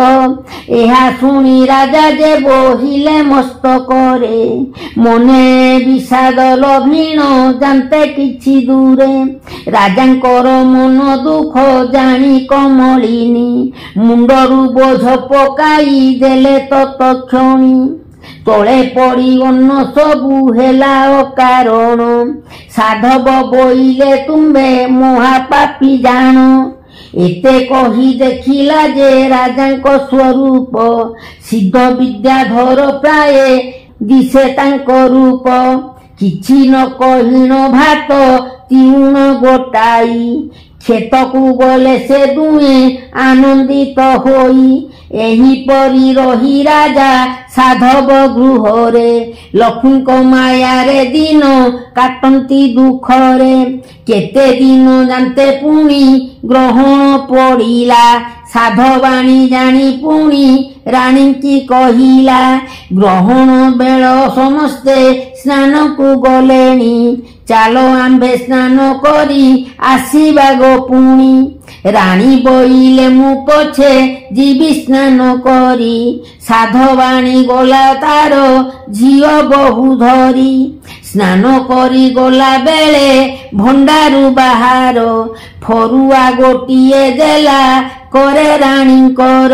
ଏହା ଶୁଣି ରାଜା ଯେ ବୋହିଲେ ମସ୍ତକରେ ମନେ ବିଷାଦ ଲଭିଣ ଜାନ୍ତେ କିଛି ଦୂରେ। ରାଜାଙ୍କର ମନ ଦୁଃଖ ଜାଣି କମଳିନୀ ମୁଣ୍ଡରୁ ବୋଝ ପକାଇ ଦେଲେ ତତ୍କ୍ଷଣି। ତଳେ ପଡ଼ି ଅନ୍ନ ସବୁ ହେଲା ଅକାରଣ ସାଧବ ବୋଇଲେ ତୁମ୍ଭେ ମହାପାପୀ ଜାଣ। ଏତେ କହି ଦେଖିଲା ଯେ ରାଜାଙ୍କ ସ୍ୱରୂପ ସିଦ୍ଧ ବିଦ୍ୟାଧର ପ୍ରାୟ ଦିଶେ ତାଙ୍କ ରୂପ। କିଛି ନ କହିଣ ଭାତ ତିଉଣ ଗୋଟାଇ କ୍ଷେତକୁ ଗଲେ ସେ ଦୁହେଁ ଆନନ୍ଦିତ ହୋଇ। ଏହିପରି ରହି ରାଜା ସାଧବ ଗୃହରେ ଲକ୍ଷ୍ମୀଙ୍କ ମାୟାରେ ଦିନ କାଟନ୍ତି ଦୁଃଖରେ। କେତେ ଦିନ ଯାନ୍ତେ ପୁଣି ଗ୍ରହଣ ପଡ଼ିଲା ସାଧବାଣୀ ଜାଣି ପୁଣି ରାଣୀଙ୍କି କହିଲା ଗ୍ରହଣ ବେଳ ସମସ୍ତେ ସ୍ନାନକୁ ଗଲେଣି ଚାଲ ଆମ୍ଭେ ସ୍ନାନ କରି ଆସିବା ଗୋ ପୁଣି। ରାଣୀ ବୋଇଲେ ମୁଁ ପଛେ ଯିବି ସ୍ନାନ କରି ସାଧବାଣୀ ଗଲା ତାର ଝିଅ ବୋହୂ ଧରି। ସ୍ନାନ କରି ଗଲା ବେଳେ ଭଣ୍ଡାରୁ ବାହାର ଫରୁଆ ଗୋଟିଏ ଦେଲା କରେ ରାଣୀଙ୍କର।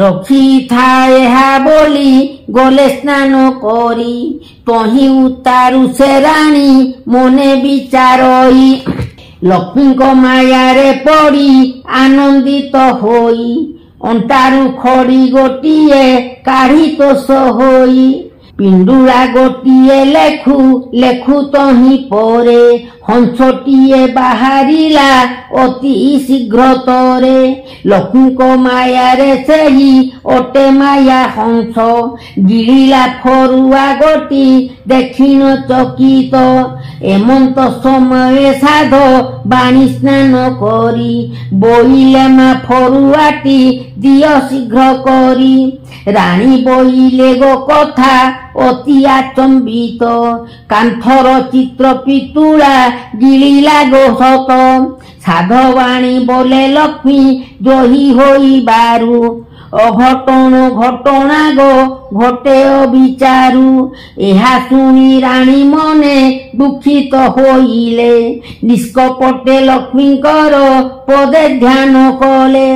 ରଖିଥା ଏହା ବୋଲି ଗଲେ ସ୍ନାନ କରି ତହିଁ ଉତାରୁ ସେ ରାଣୀ ମନେ ବିଚାରଇ। ଲକ୍ଷ୍ମୀଙ୍କ ମାୟାରେ ପଡ଼ି ଆନନ୍ଦିତ ହୋଇ ଅଣ୍ଟାରୁ ଖଡ଼ି ଗୋଟିଏ କାଢି ତୋଷ ହୋଇ ପିଣ୍ଡୁଳା ଗୋଟିଏ ଲେଖୁ ଲେଖୁ ତହିଁ ପରେ ହଂସଟିଏ ବାହାରିଲା ଅତି ଶୀଘ୍ରତରେ। ଲକ୍ଷ୍ମୀଙ୍କ ମାୟାରେ ସେହି ଅଟେ ମାୟା ହଂସ ଗିଳିଲା ଫରୁଆ ଗୋଟି ଦେଖିଣ ଚକିତ। এমন্ত সময়ে সাধ বাণী স্নান করি বইলে মা ফরুয়াটি দিও শীঘ্র করি রানী বইলে গো কথা অতি আচম্বিত কান্থর চিত্র পিতুলা গিলিলা গো সত সাধবাণী বলে লক্ষ্মী জয়ী হইবারু অঘটন ঘটনা গো ঘটে অবিচারু ଏହା শুনি রানী মনে দুঃখিত হইলে নিষ্কপটে লক্ষ্মীଙ୍କର পদে ধ্যান কলে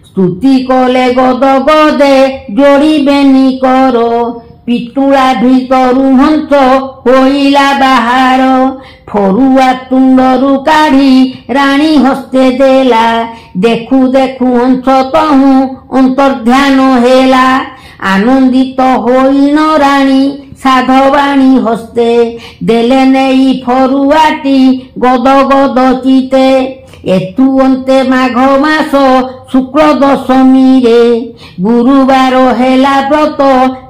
স্তুতি কলে গদ গদে ଯୋଡ଼ିବେନି କର ପିତୁଳା ଭିତରୁ ହଂସ ହୋଇଲା ବାହାର ଫରୁଆ ତୁଣ୍ଡରୁ କାଢି ରାଣୀ ହସ୍ତେ ଦେଲା ଦେଖୁ ଦେଖୁ ହଂସ ତହୁଁ ଅନ୍ତର୍ଧ୍ୟାନ ହେଲା ଆନନ୍ଦିତ ହୋଇନ ରାଣୀ ସାଧବାଣୀ ହସ୍ତେ ଦେଲେ ନେଇ ଫରୁଆଟି ଗଦ ଗଦ ଚିତେ ଏତୁ ଅନ୍ତେ ମାଘ ମାସ ଶୁକ୍ଳ ଦଶମୀରେ ଗୁରୁବାର ହେଲା ବ୍ରତ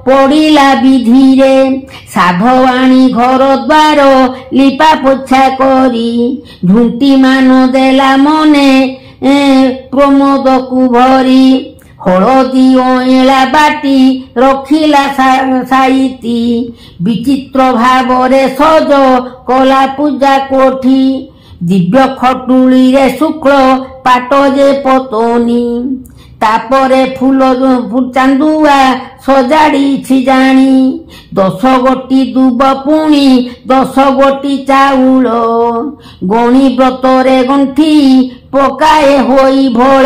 ପଡ଼ିଲା ବିଧିରେ ସାଧବାଣୀ ଘର ଦ୍ୱାର ଲିପା ପୋଛା କରି ଝୁଣ୍ଟି ମାନ ଦେଲା ମନେ ପ୍ରମୋଦକୁ ଭରି ହଳଦୀ ଅଁଳା ବାଟି ରଖିଲା ସାଇତି ବିଚିତ୍ର ଭାବରେ ସଜ କଲା ପୂଜା କୋଠି ଦିବ୍ୟ ଖଟୁଳିରେ ଶୁକ୍ଳ ପାଟ ଯେ ପତନି ତାପରେ ଫୁଲ ଚାନ୍ଦୁଆ ସଜାଡ଼ିଛି ଜାଣି 10 ଗୋଟି ଦୁବ ପୁଣି 10 ଗୋଟି ଚାଉଳ ଗଣି ବ୍ରତରେ ଗଣ୍ଠି ପକାଏ ହୋଇ ଭୋଳ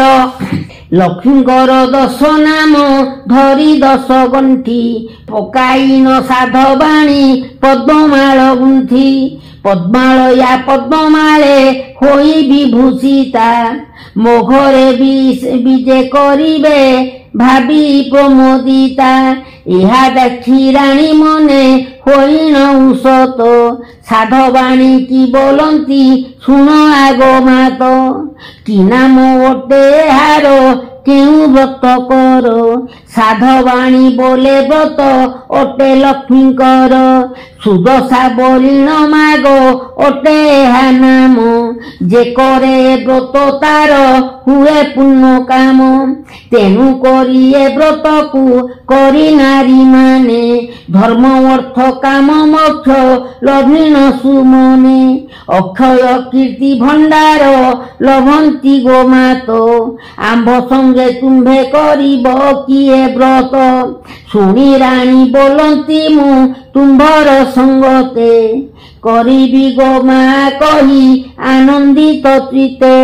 ଲକ୍ଷ୍ମୀଙ୍କର 10 ନାମ ଧରି 10 ଗଣ୍ଠି ପକାଇନ ସାଧବାଣୀ ପଦ୍ମମାଳ ଗୁନ୍ଥି ପଦ୍ମାଳ ୟା ପଦ୍ମମାଳେ ହୋଇ ବିଭୂଷିତା ମୋ ଘରେ ବିଜେ କରିବେ ଭାବି ପ୍ରମୋଦିତା ଏହା ଦେଖି ରାଣୀ ମନେ ହୋଇନ ଉଷତ ସାଧବାଣୀ କି ବୋଲନ୍ତି ଶୁଣ ଆଗ ମାତ କି ନାମ ଅଟେ ଏହାର କେଉଁ ବ୍ରତ କର ସାଧବାଣୀ ବୋଲେ ବ୍ରତ ଅଟେ ଲକ୍ଷ୍ମୀଙ୍କର ସୁଦଶା ବଳିଣ ମାଗ ଅଟେ ଏହା ନାମ ଯେ କରେ ବ୍ରତ ତାର ହୁଏ ପୂର୍ଣ୍ଣ କାମ ତେଣୁ କରି ଏ ବ୍ରତକୁ କରି ନାରୀ ମାନେ ଧର୍ମ ଅର୍ଥ କାମ ମୋକ୍ଷ ଲଭିଣ ସୁମନେ ଅକ୍ଷୟ କୀର୍ତ୍ତି ଭଣ୍ଡାର ଲଭନ୍ତି ଗୋମାତ ଆମ୍ଭ ସଙ୍ଗେ ତୁମ୍ଭେ କରିବ କିଏ ବ୍ରତ ଶୁଣି ରାଣୀ ବୋଲନ୍ତି ମୁଁ ତୁମ୍ଭର ସଙ୍ଗତେ କରିବି ଗୋ ମା କହି ଆନନ୍ଦିତ ଚିତେ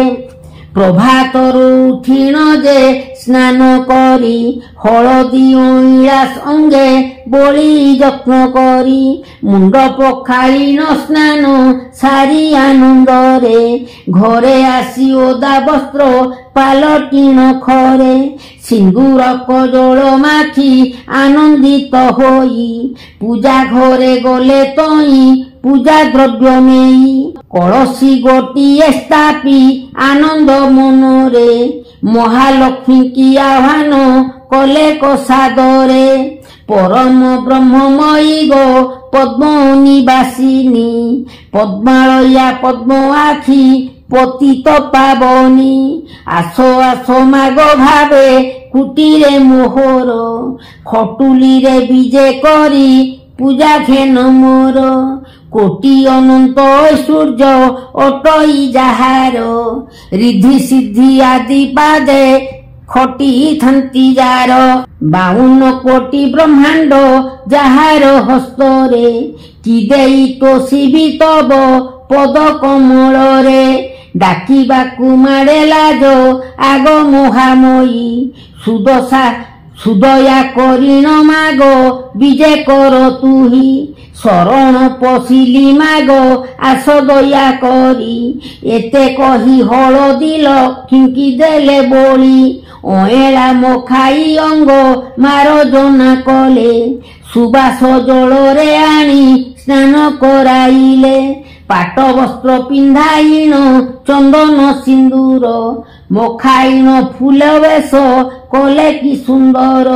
ପ୍ରଭାତରୁ ଉଠିଣ ଯେ ସ୍ନାନ କରି ହଳଦୀ ଅଁଳା ସଙ୍ଗେ ବୋଳି ଯତ୍ନ କରି ମୁଣ୍ଡ ପଖାଳିନ ସ୍ନାନ ସାରି ଆନନ୍ଦରେ ଘରେ ଆସି ଓଦା ବସ୍ତ୍ର ପାଲଟିଣ ଖରେ ସିନ୍ଦୁର କଜଳ ମାଖି ଆନନ୍ଦିତ ହୋଇ ପୂଜା ଘରେ ଗଲେ ତଇଁ ପୂଜା ଦ୍ରବ୍ୟ ନେଇ କଳସୀ ଗୋଟିଏ ସ୍ଥାପି ଆନନ୍ଦ ମନରେ ମହାଲକ୍ଷ୍ମୀ କି ଆହ୍ୱାନ କଲେ କସାଦରେ ପରମ ବ୍ରହ୍ମମୟୀ ଗୋ ପଦ୍ମ ନିବାସିନୀ ପଦ୍ମାଳୟା ପଦ୍ମ ଆଖି ପତିତ ପାବନି ଆସ ଆସ ମାଗ ଭାବେ କୁଟିରେ ମୋହର ଖଟୁଲିରେ ବିଜେ କରି ପୂଜା ଘେନ ମୋର କୋଟି ଅନନ୍ତ ଐଶ୍ୱର୍ଯ୍ୟ ଅଟଇ ଯାହାର ରିଦ୍ଧି ସିଦ୍ଧି ଆଦି ପାଦେ ଖଟିଥାନ୍ତି ଯାର 52 କୋଟି ବ୍ରହ୍ମାଣ୍ଡ ଯାହାର ହସ୍ତରେ କି ଦେଇ ତୋଷିବି ତବ ପଦ କମଳରେ ଡାକିବାକୁ ମାଡ଼େ ଲାଜ ଆଗ ମହାମୟୀ ସୁଦୟା କରିଣ ମାଗ ବିଜେ କର ତୁହି ଶରଣ ପଶିଲି ମାଗ ଆସ ଦୟା କରି ଏତେ କହି ହଳଦୀ ଲକ୍ଷ୍ମୀ ଦେଲେ ବୋଳି ଅଁଳା ମଖାଇ ଅଙ୍ଗ ମାରଜନା କଲେ ସୁବାସ ଜଳରେ ଆଣି ସ୍ନାନ କରାଇଲେ ପାଟ ବସ୍ତ୍ର ପିନ୍ଧାଇଣ ଚନ୍ଦନ ସିନ୍ଦୁର ମଖାଇଣ ଫୁଲ ବେଶ କଲେ କି ସୁନ୍ଦର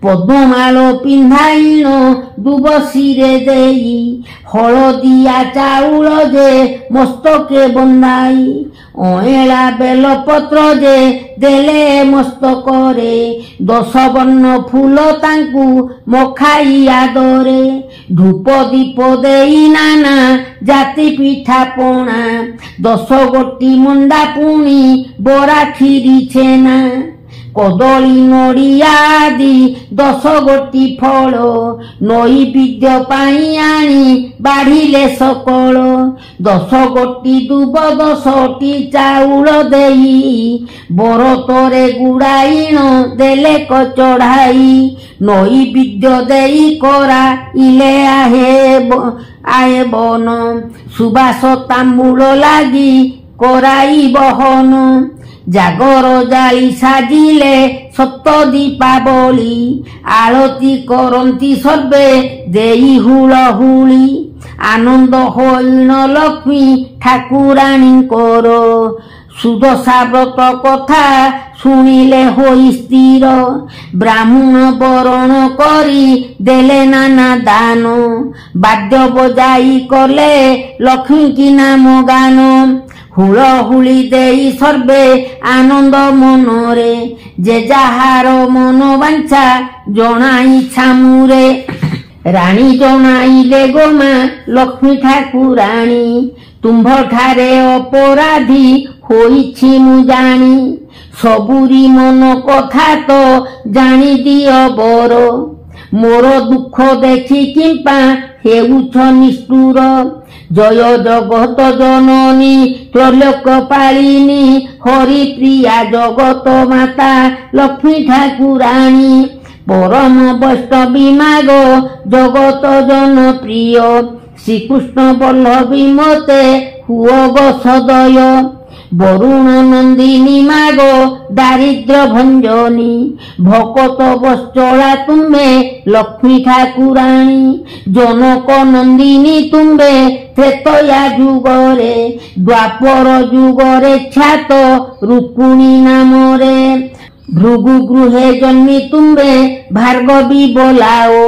ପଦ୍ମମାଳ ପିନ୍ଧାଇଣ ଦୁବ ଶିରେ ଦେଇ ହଳଦିଆ ଚାଉଳ ଯେ ମସ୍ତକେ ବନ୍ଦାଇ ଅଁଏଳା ବେଲପତ୍ର ଯେ ଦେଲେ ମସ୍ତକରେ 10 ବର୍ଣ୍ଣ ଫୁଲ ତାଙ୍କୁ ମଖାଇ ଆଦରେ ଧୂପ ଦୀପ ଦେଇ ନାନା ଜାତି ପିଠା ପଣା 10 ଗୋଟି ମଣ୍ଡା ପୁଣି ବରା କ୍ଷୀରି ଛେନା କଦଳୀ ନଡ଼ିଆ ଆଦି 10 ଗୋଟି ଫଳ ନୈବେଦ୍ୟ ପାଇଁ ଆଣି ବାଢ଼ିଲେ ସକଳ 10 ଗୋଟି ଦୁବ 10ଟି ଚାଉଳ ଦେଇ ବରତରେ ଗୁଡ଼ାଇଣ ଦେଲେ ଚଢ଼ାଇ ନୈବେଦ୍ୟ ଦେଇ କରାଇଲେ ଆଏ ବନ ସୁବାସ ତାମ୍ବୁଳ ଲାଗି କରାଇ ବହନ ଜାଗର ଜାଳି ସାଜିଲେ ସତ ଦୀପାବଳି ଆଳତି କରନ୍ତି ସର୍ବେ ଦେଇ ହୁଳହୁଳି ଆନନ୍ଦ ହୋଇଣ ଲକ୍ଷ୍ମୀ ଠାକୁରାଣୀଙ୍କର ସୁଦଶା ବ୍ରତ କଥା ଶୁଣିଲେ ହୋଇ ସ୍ଥିର ବ୍ରାହ୍ମଣ ବରଣ କରି ଦେଲେ ନାନା ଦାନ ବାଦ୍ୟ ବଜାଇ କଲେ ଲକ୍ଷ୍ମୀ କି ନାମ ଗାନ ହୁଳହୁଳି ଦେଇ ସର୍ବେ ଆନନ୍ଦ ମନରେ ଯେ ଯାହାର ମନ ବାଞ୍ଛା ଜଣାଇ ଛାମୁରେ ରାଣୀ ଜଣାଇଲେ ଗୋମା ଲକ୍ଷ୍ମୀ ଠାକୁରାଣୀ ତୁମ୍ଭଠାରେ ଅପରାଧୀ ହୋଇଛି ମୁଁ ଜାଣି ସବୁରି ମନ କଥା ତ ଜାଣି ଦିଅ ବର ମୋର ଦୁଃଖ ଦେଖି କିମ୍ପା ହେଉଛ ନିଷ୍ଠୁର ଜୟ ଜଗତ ଜନନୀ ତ୍ରୈଲୋକ ପାଳିନୀ ହରିପ୍ରିୟା ଜଗତ ମାତା ଲକ୍ଷ୍ମୀ ଠାକୁରାଣୀ ପରମ ବୈଷ୍ଣବୀ ମାଗ ଜଗତ ଜନପ୍ରିୟ ଶ୍ରୀକୃଷ୍ଣ ବଲ୍ଲଭୀ ମତେ ହୁଅ ଗୋ ସଦୟ ବରୁଣ ନନ୍ଦିନୀ ମାଗ ଦାରିଦ୍ର୍ୟ ଭଞ୍ଜନୀ ଭକତ ବତ୍ସଳା ତୁମେ ଲକ୍ଷ୍ମୀ ଠାକୁରାଣୀ ଜନକ ନନ୍ଦିନୀ ତୁମେ ତ୍ରେତୟା ଯୁଗରେ ଦ୍ୱାପର ଯୁଗରେ ଖ୍ୟାତ ରୁକ୍ମିଣୀ ନାମରେ ଭୃଗୁ ଗୃହେ ଜନ୍ମି ତୁମ୍ଭେ ଭାର୍ଗବୀ ବୋଲାଓ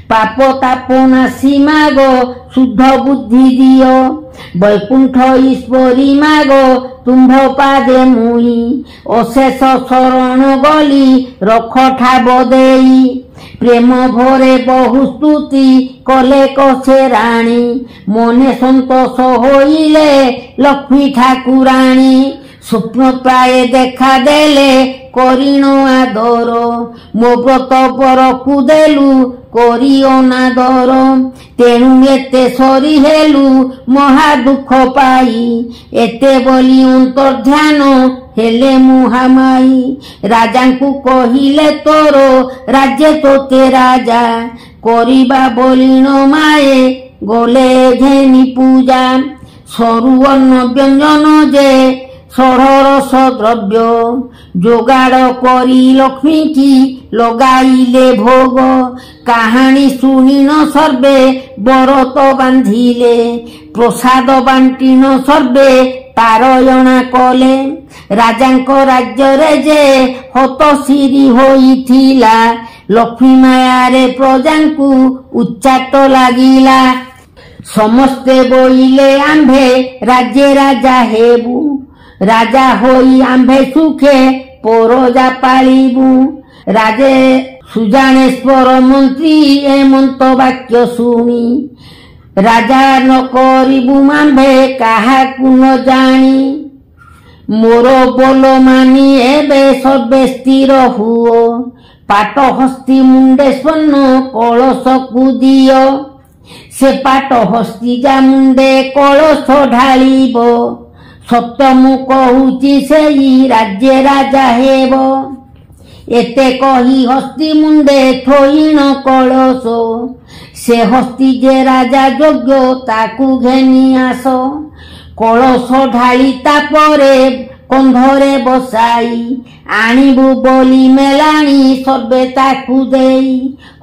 ପାପ ତାପ ନାଶୀ ମାଗ ଶୁଦ୍ଧ ବୁଦ୍ଧି ଦିଅ ବୈକୁଣ୍ଠ ଈଶ୍ୱରୀ ମାଗ ତୁମ୍ଭ ପାଦେ ମୁଇଁ ଅଶେଷ ଶରଣ ଗଲି ରଖ ଠାବ ଦେଇ ପ୍ରେମ ଭରେ ବହୁ ସ୍ତୁତି କଲେ କଛେ ରାଣୀ ମନେ ସନ୍ତୋଷ ହୋଇଲେ ଲକ୍ଷ୍ମୀ ଠାକୁରାଣୀ ସ୍ୱପ୍ନ ପ୍ରାୟ ଦେଖା ଦେଲେ କରିଣ ଆଦର ମୋ ବ୍ରତ ପରକୁ ଦେଲୁ କରି ଅନାଦର ତେଣୁ ଏତେ ସରି ହେଲୁ ମହା ଦୁଃଖ ପାଇ ଏତେ ବୋଲି ଅନ୍ତର୍ଧ୍ୟାନ ହେଲେ ମୁହାମାଇ ରାଜାଙ୍କୁ କହିଲେ ତୋର ରାଜ୍ୟ ତୋତେ ରାଜା କରିବା ବଲିଣ ମାଏ ଗଲେ ଘେନି ପୂଜା ସରୁ ଅନ୍ନ ବ୍ୟଞ୍ଜନ ଯେ ଷଡ଼ରସ ଦ୍ରବ୍ୟ ଯୋଗାଡ଼ କରି ଲକ୍ଷ୍ମୀ କି ଲଗାଇଲେ ଭୋଗ କାହାଣୀ ଶୁଣିନ ସର୍ବେ ବରତ ବାନ୍ଧିଲେ ପ୍ରସାଦ ବାଣ୍ଟିନ ସର୍ବେ ପାରୟଣା କଲେ ରାଜାଙ୍କ ରାଜ୍ୟରେ ଯେ ହତଶିରି ହୋଇଥିଲା ଲକ୍ଷ୍ମୀ ମାୟାରେ ପ୍ରଜାଙ୍କୁ ଉଚ୍ଚାଟ ଲାଗିଲା ସମସ୍ତେ ବୋଇଲେ ଆମ୍ଭେ ରାଜ୍ୟ ରାଜା ହେବୁ ରାଜା ହୋଇ ଆମ୍ଭେ ସୁଖେ ପରଜା ପାଳିବୁ ରାଜେ ସୁଜାଣେଶ୍ୱର ମନ୍ତ୍ରୀ ଏ ମନ୍ତ ବାକ୍ୟ ଶୁଣି ରାଜା ନ କରିବୁ ଆମ୍ଭେ କାହାକୁ ନ ଜାଣି ମୋର ବୋଲ ମାନି ଏବେ ସର୍ବେ ସ୍ଥିର ହୁଅ ପାଟ ହସ୍ତି ମୁଣ୍ଡେ ସ୍ୱର୍ଣ୍ଣ କଳସକୁ ଦିଅ ସେ ପାଟ ହସ୍ତି ଯା ମୁଣ୍ଡେ କଳସ ଢାଳିବ ସତ ମୁଁ କହୁଛି ସେଇ ରାଜ୍ୟ ରାଜା ହେବ ଏତେ କହି ହସ୍ତି ମୁଣ୍ଡେ ଥୋଇଣ କଳସ ସେ ହସ୍ତି ଯେ ରାଜା ଯୋଗ୍ୟ ତାକୁ ଘେନି ଆସ କଳସ ଢାଳି ତାପରେ କନ୍ଧରେ ବସାଇ ଆଣିବୁ ବୋଲି ମେଲାଣି ସର୍ବେ ତାକୁ ଦେଇ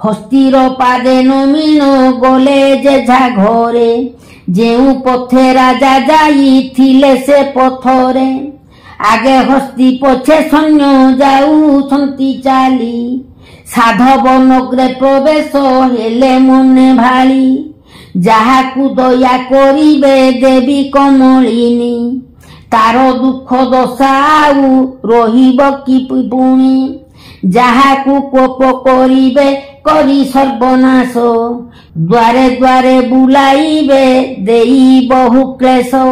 ହସ୍ତିର ପାଦେ ନମିଣ ଗଲେ ଯେଝା ଘରେ ଯେଉଁ ପଥେ ରାଜା ଯାଇଥିଲେ ସେ ପଥରେ ଆଗେ ହସ୍ତି ପଛେ ସୈନ୍ୟ ଯାଉଛନ୍ତି ଚାଲି ସାଧବ ନଗ୍ରେ ପ୍ରବେଶ ହେଲେ ମନେ ଭାଳି ଯାହାକୁ ଦୟା କରିବେ ଦେବୀ କମଳିନୀ ତାର ଦୁଃଖ ଦଶା ଆଉ ରହିବ କି ପୁଣି ଯାହାକୁ କୋପ କରିବେ କରି ସର୍ବନାଶ ଦ୍ୱାରେ ଦ୍ୱାରେ ବୁଲାଇବେ ଦେଇ ବହୁ କ୍ଲେଶ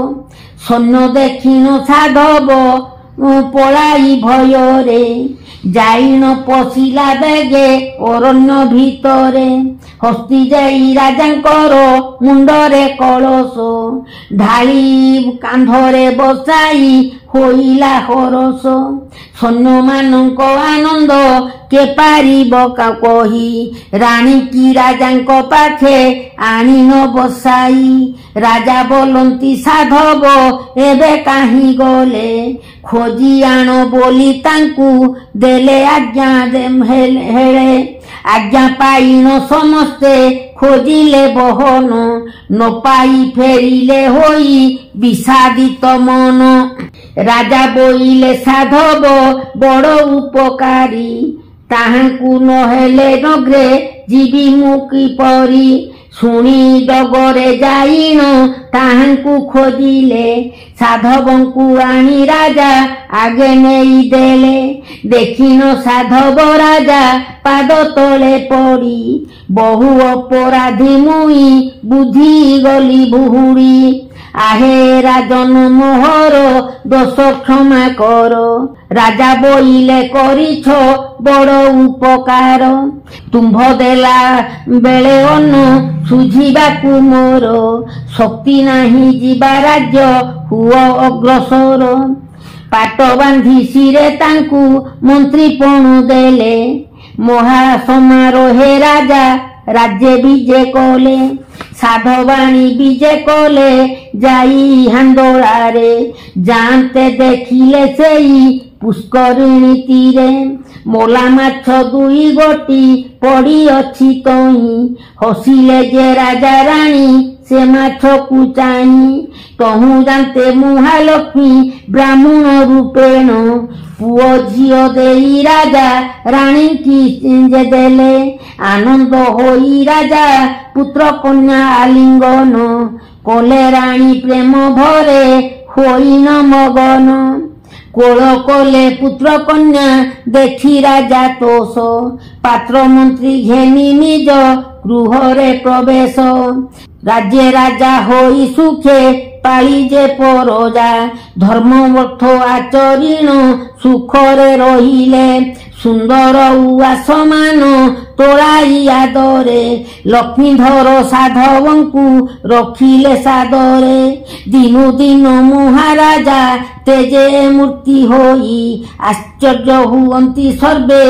ସୈନ୍ୟ ଦେଖିନ ସାଧବ ପଳାଇ ଭୟରେ ଯାଇନ ପଶିଲା ବେଗେ ଅରଣ୍ୟ ଭିତରେ ହସ୍ତି ଯାଇ ରାଜାଙ୍କର ମୁଣ୍ଡରେ କଳସ ଢାଳି କାନ୍ଧରେ ବସାଇ ହୋଇଲା ହରସ ସୈନ୍ୟମାନଙ୍କ ଆନନ୍ଦ କେ ପାରିବ କହି ରାଣୀ କି ରାଜାଙ୍କ ପାଖେ ଆଣିନ ବସାଇ ରାଜା ବୋଲନ୍ତି ସାଧବ ଏବେ କାହିଁ ଗଲେ ଖୋଜି ଆଣ ବୋଲି ତାଙ୍କୁ ଦେଲେ ଆଜ୍ଞା ହେଳେ ଆଜ୍ଞା ପାଇନ ସମସ୍ତେ ଖୋଜିଲେ ବହନ ନ ପାଇ ଫେରିଲେ ହୋଇ ବିଷାଦିତ ମନ ରାଜା ବୋଇଲେ ସାଧବ ବଡ଼ ଉପକାରୀ ତାହାଙ୍କୁ ନହେଲେ ନଗ୍ରେ ଯିବି ମୁଁ କିପରି ଶୁଣି ଡଗରେ ଯାଇନ ତାହାଙ୍କୁ ଖୋଜିଲେ ସାଧବଙ୍କୁ ଆଣି ରାଜା ଆଗେ ନେଇ ଦେଲେ ଦେଖିନ ସାଧବ ରାଜା ପାଦ ତଳେ ପଡ଼ି ବହୁ ଅପରାଧୀ ମୁଇଁ ବୁଝି ଗଲି ବୁହୁଡ଼ି ଆହେ ରାଜନ ମୋହର ଦୋଷ କ୍ଷମା କର ରାଜା ବୋଇଲେ କରିଛ ବଡ଼ ଉପକାର ତୁମ୍ଭ ଦେଲା ବେଳେ ଅନ୍ନ ସୁଝିବାକୁ ମୋର ଶକ୍ତି ନାହିଁ ଯିବା ରାଜ୍ୟ ହୁଅ ଅଗ୍ରସର ପାଟ ବାନ୍ଧି ଶିରେ ତାଙ୍କୁ ମନ୍ତ୍ରୀପଣ ଦେଲେ ମହାସମାରୋହେ ରାଜା ରାଜ୍ୟ ବିଜେ କଲେ ସାଧବାଣୀ ବିଜେ କଲେ ଯାଇ ହାନ୍ଦୋଳାରେ ଯାଆନ୍ତେ ଦେଖିଲେ ସେଇ ପୁଷ୍କରିଣୀ ତୀରେ ମୋଲା ମାଛ ଦୁଇ ଗୋଟି ପଡ଼ି ଅଛି ତହିଁ ହସିଲେ ଯେ ରାଜା ରାଣୀ ସେ ମାଛକୁ ଚାହିଁ ତହୁଁ ଯାନ୍ତେ ମହାଲକ୍ଷ୍ମୀ ବ୍ରାହ୍ମଣ ରୂପେଣ ପୁଅ ଝିଅ ଦେଇ ରାଜା ରାଣୀ କି ଦେଲେ ଆନନ୍ଦ ହୋଇ ରାଜା ପୁତ୍ର କନ୍ୟା ଆଲିଙ୍ଗନ କଲେ ରାଣୀ ପ୍ରେମ ଭରେ ହୋଇନ ମଗନ କୋଳ କଲେ ପୁତ୍ର କନ୍ୟା ଦେଖି ରାଜା ତୋଷ ପାତ୍ର ମନ୍ତ୍ରୀ ଘେନି ନିଜ ଗୃହରେ ପ୍ରବେଶ ରାଜ୍ୟ ରାଜା ହୋଇ ସୁଖେ ପାଳି ଯେ ପରଜା ଧର୍ମ ଅର୍ଥ ଆଚରିଣ ସୁଖରେ ରହିଲେ ସୁନ୍ଦର ଉଆସମାନ ତୋଳାଇ ଆଦରେ ଲକ୍ଷ୍ମୀଧର ସାଧବଙ୍କୁ ରଖିଲେ ସାଦରେ ଦିନୁ ଦିନ ମହାରାଜା ତେଜେ ମୂର୍ତ୍ତି ହୋଇ ଆଶ୍ଚର୍ଯ୍ୟ ହୁଅନ୍ତି ସର୍ବେ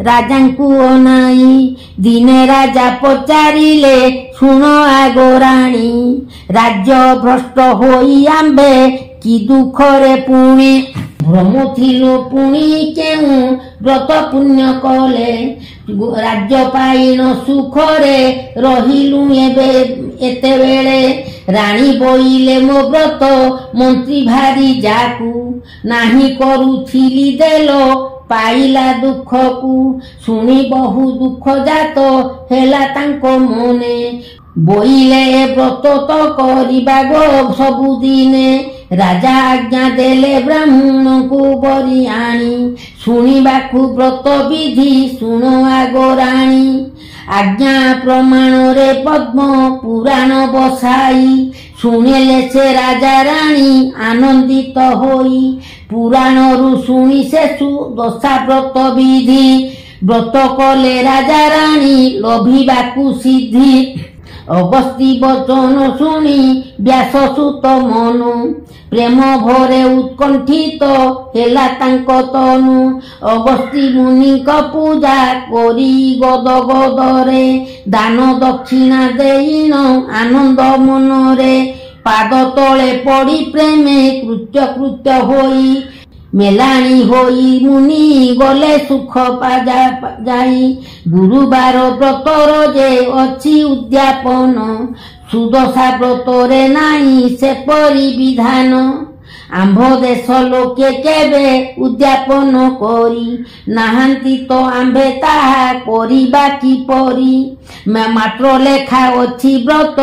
ରାଜାଙ୍କୁ ଅନାଇ ଦିନେ ରାଜା ପଚାରିଲେ ଶୁଣ ଆଗ ରାଣୀ ରାଜ୍ୟ ଭ୍ରଷ୍ଟ ହୋଇ ଆମ୍ଭେ କି ଦୁଃଖରେ ପୁଣି ଭ୍ରମୁଥିଲୁ ପୁଣି କେଉଁ ବ୍ରତ ପୁଣ୍ୟ କଲେ ରାଜ୍ୟ ପାଇଣ ସୁଖରେ ରହିଲୁ ଏବେ ଏତେବେଳେ ରାଣୀ ବୋଇଲେ ମୋ ବ୍ରତ ମନ୍ତ୍ରୀ ଭାରି ଯାକୁ ନାହିଁ କରୁଥିଲି ଦେଲ ପାଇଲା ଦୁଃଖକୁ ଶୁଣି ବହୁ ଦୁଃଖ ଜାତ ହେଲା ତାଙ୍କ ମନେ ବୋଇଲେ ବ୍ରତ ତ କରିବା ଗो ସବୁଦିନେ ରାଜା ଆଜ୍ଞା ଦେଲେ ବ୍ରାହ୍ମଣଙ୍କୁ ବରି ଆଣି ଶୁଣିବାକୁ ବ୍ରତ ବିଧି ଶୁଣ ଆଗ ରାଣୀ ଆଜ୍ଞା ପ୍ରମାଣରେ ପଦ୍ମ ପୁରାଣ ବସାଇ ଶୁଣିଲେ ସେ ରାଜା ରାଣୀ ଆନନ୍ଦିତ ହୋଇ ପୁରାଣରୁ ଶୁଣି ଶେଷୁ ଦଶା ବ୍ରତ ବିଧି ବ୍ରତ କଲେ ରାଜା ରାଣୀ ଲୋଭିବାକୁ ସିଦ୍ଧି ଅଗସ୍ତି ବଚନ ଶୁଣି ବ୍ୟାସ ସୁତ ମନ ପ୍ରେମ ଭରେ ଉତ୍କଣ୍ଠିତ ହେଲା ତାଙ୍କ ତନୁ ଅଗସ୍ତି ମୁନିଙ୍କ ପୂଜା କରି ଗଦ ଗଦରେ ଦାନ ଦକ୍ଷିଣା ଦେଇନ ଆନନ୍ଦ ମନରେ ପାଦ ତଳେ ପଡ଼ି ପ୍ରେମେ କୃତ୍ୟ କୃତ୍ୟ ହୋଇ ମେଲାଣି ହୋଇ ମୁନି ଗଲେ ସୁଖ ଯାଇ ଗୁରୁବାର ବ୍ରତର ଯେ ଅଛି ଉଦ୍ଯାପନ ସୁଦଶା ବ୍ରତରେ ନାହିଁ ସେପରି ବିଧାନ ଆମ୍ଭ ଦେଶ ଲୋକେ କେବେ ଉଦ୍ଯାପନ କରି ନାହାନ୍ତି ତ ଆମ୍ଭେ ତାହା କରିବା କିପରି? ମାତ୍ର ଲେଖା ଅଛି ବ୍ରତ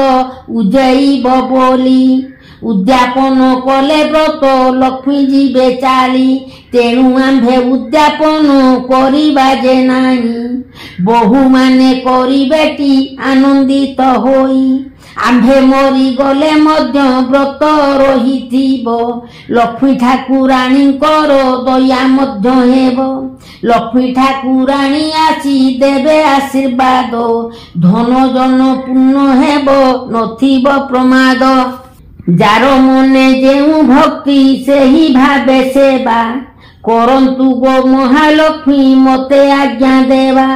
ଉଜେଇବ ବୋଲି। ଉଦ୍ଯାପନ କଲେ ବ୍ରତ ଲକ୍ଷ୍ମୀ ଯିବେ ଚାଲି। ତେଣୁ ଆମ୍ଭେ ଉଦ୍ଯାପନ କରିବା ଯେ ନାହିଁ। ବହୁମାନେ କରିବେଟି ଆନନ୍ଦିତ ହୋଇ। ଆମ୍ଭେ ମରିଗଲେ ମଧ୍ୟ ବ୍ରତ ରହିଥିବ। ଲକ୍ଷ୍ମୀ ଠାକୁରାଣୀଙ୍କର ଦୟା ମଧ୍ୟ ହେବ। ଲକ୍ଷ୍ମୀ ଠାକୁରାଣୀ ଆସି ଦେବେ ଆଶୀର୍ବାଦ। ଧନ ଜନ ପୂର୍ଣ୍ଣ ହେବ ନଥିବ ପ୍ରମାଦ। ଯାର ମନେ ଯେଉଁ ଭକ୍ତି ସେହି ଭାବେ ସେବା। କରନ୍ତୁ ଗୋ ମହାଲକ୍ଷ୍ମୀ ମୋତେ ଆଜ୍ଞା ଦେବା।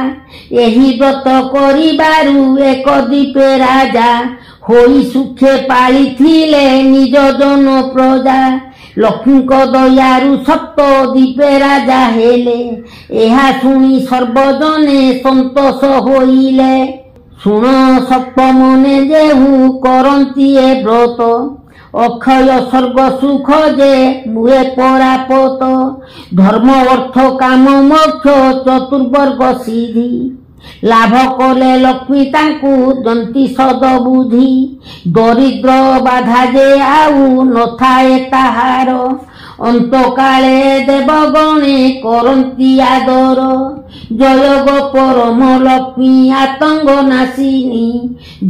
ଏହି ବ୍ରତ କରିବାରୁ ଏକ ଦ୍ୱୀପେ ରାଜା ହୋଇ ସୁଖେ ପାଳିଥିଲେ ନିଜ ଜନ ପ୍ରଜା। ଲକ୍ଷ୍ମୀଙ୍କ ଦୟାରୁ ସପ୍ତ ଦ୍ୱୀପେ ରାଜା ହେଲେ। ଏହା ଶୁଣି ସର୍ବଜନେ ସନ୍ତୋଷ ହୋଇଲେ। ଶୁଣ ସପ୍ତମନେ ଯେହୁ କରନ୍ତି ଏ ବ୍ରତ। ଅକ୍ଷୟ ସ୍ୱର୍ଗ ସୁଖ ଯେ ମୁହେ ପରାପତ। ଧର୍ମ ଅର୍ଥ କାମ ମୋକ୍ଷ ଚତୁର୍ବର୍ଗ ସିଦ୍ଧି। ଲାଭ କଲେ ଲକ୍ଷ୍ମୀ ତାଙ୍କୁ ଦନ୍ତି ସଦ ବୁଦ୍ଧି। ଦରିଦ୍ର ବାଧା ଯେ ଆଉ ନଥାଏ ତାହାର। ଅନ୍ତକାଳେ ଦେବଗଣେ କରନ୍ତି ଆଦର। ଜୟ ଗୋ ପରମ ଲକ୍ଷ୍ମୀ ଆତଙ୍ଗ ନାଶିନୀ।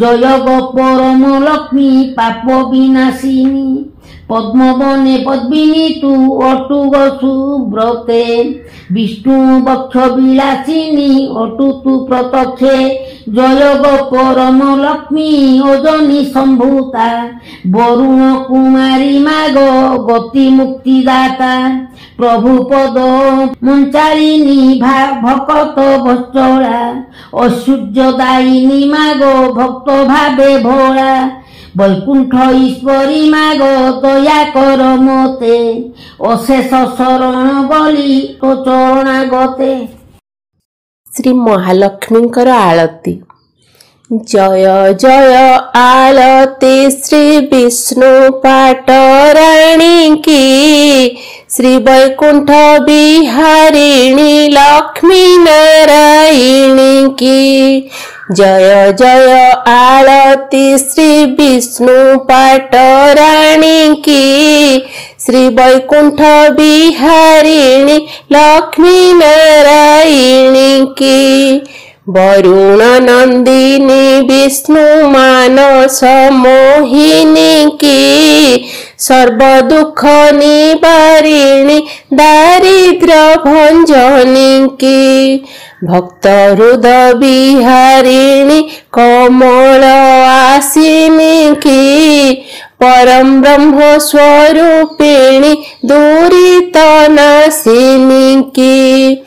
ଜୟ ଗୋ ପରମ ଲକ୍ଷ୍ମୀ ପାପ ବିନାଶିନୀ। পদ্মবনে পদ্মিনী তু অটু সুব্রতে। বিষ্ণু বক্ষ বিলাসিনী অটু তু প্রতক্ষে। জয় গো পরম লক্ষ্মী ওজনী সম্ভূতা। বরুণ কুমারী মাগ গতি মুক্তি দাতা। প্রভু পদ মঞ্চারিণী ভকত ভচলা। ঐশ্বর্যদায়িনী মাগ ভক্ত ভাবে ভোলা। বৈকুণ্ঠ ঈশ্বরী মাগ দয়া কর মতে। অশেষ শরণ বলি তো চরଣାগতে। ଶ୍ରୀ ମହାଲକ୍ଷ୍ମୀଙ୍କର ଆଳତୀ। ଜୟ ଜୟ ଆଳତୀ ଶ୍ରୀ ବିଷ୍ଣୁ ପାଟରାଣୀ କି। ଶ୍ରୀ ବୈକୁଣ୍ଠ ବିହାରିଣୀ ଲକ୍ଷ୍ମୀ ନାରାୟଣୀ କି। ଜୟ ଜୟ ଆଳତୀ ଶ୍ରୀ ବିଷ୍ଣୁ ପାଟରାଣୀ କି। ଶ୍ରୀ ବୈକୁଣ୍ଠ ବିହାରିଣୀ ଲକ୍ଷ୍ମୀ ନାରାୟଣୀ କି। ବରୁଣ ନନ୍ଦିନୀ ବିଷ୍ଣୁ ମାନସ ମୋହିନୀ କି। ସର୍ବ ଦୁଃଖ ନିବାରିଣୀ ଦାରିଦ୍ର୍ୟ ଭଞ୍ଜନୀ କି। ଭକ୍ତ ହୃଦ ବିହାରିଣୀ କମଳ ଆସିନୀ କି। ପରମ ବ୍ରହ୍ମ ସ୍ୱରୂପିଣୀ ଦୁରିତ ନାଶିନୀ କି।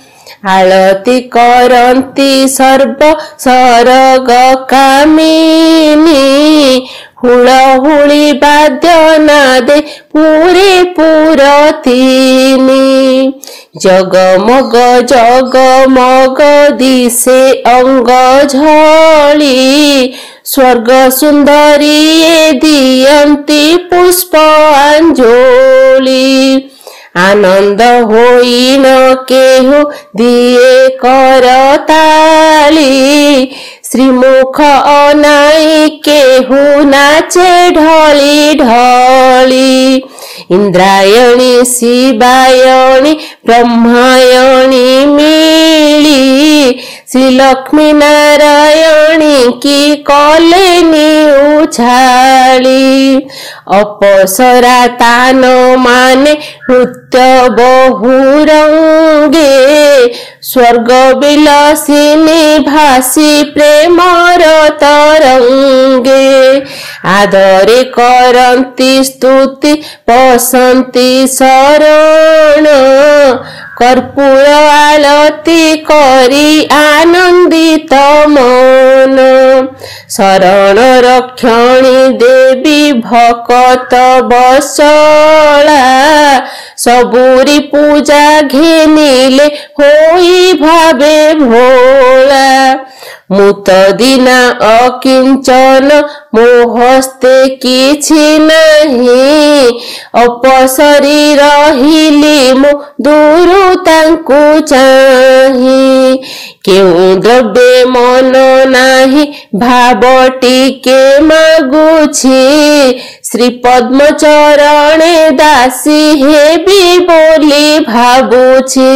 ଆଳତୀ କରନ୍ତି ସର୍ବ ସରଗ କାମିନୀ। ହୁଳହୁଳି ବାଦ୍ୟ ନାଦେ ପୁରୀ ପୁରତିନି। ଜଗମଗ ଜଗମଗ ଦିଶେ ଅଙ୍ଗ ଝଳି। ସ୍ୱର୍ଗ ସୁନ୍ଦରୀ ଦିଅନ୍ତି ପୁଷ୍ପାଞ୍ଜଳି। ଆନନ୍ଦ ହୋଇନ କେହୁ ଦିଏ କରତାଳି। ଶ୍ରୀମୁଖ ଅନାଇ କେହୁ ନାଚେ ଢଳି ଢଳି। ଇନ୍ଦ୍ରାୟଣୀ ଶିବାୟଣୀ ବ୍ରହ୍ମାୟଣୀ ମିଳି। ଶ୍ରୀଲକ୍ଷ୍ମୀ ନାରାୟଣୀ କି କଲେନି ଉଛାଳି। ଅପସରା ତାନ ମାନେ ନୃତ୍ୟ ବହୁରଙ୍ଗେ। ସ୍ୱର୍ଗ ବିଲସିନୀ ଭାସି ପ୍ରେମର ତରଙ୍ଗେ। ଆଦରେ କରନ୍ତି ସ୍ତୁତି ବସନ୍ତି ଶରଣ। କର୍ପୂର ଆଳତୀ କରି ଆନନ୍ଦିତ ମନ। ଶରଣ ରକ୍ଷଣୀ ଦେବୀ ଭକତ ବସଳା। ସବୁରି ପୂଜା ଘେନିଲେ ହୋଇ ଭାବେ ଭୋଳା। ମୁଁ ତ ଦିନା ଅକିଞ୍ଚନ ମୋ ହସ୍ତେ କିଛି ନାହିଁ ଅପସରି ରହିଲି ମୁଁ ଦୂରୁ ତାଙ୍କୁ ଚାହିଁ କେଉଁ ଦ୍ରବ୍ୟ ମନ ନାହିଁ ଭାବ ଟିକେ ମାଗୁଛି ଶ୍ରୀ ପଦ୍ମ ଚରଣେ ଦାସୀ ହେବି ବୋଲି ଭାବୁଛି।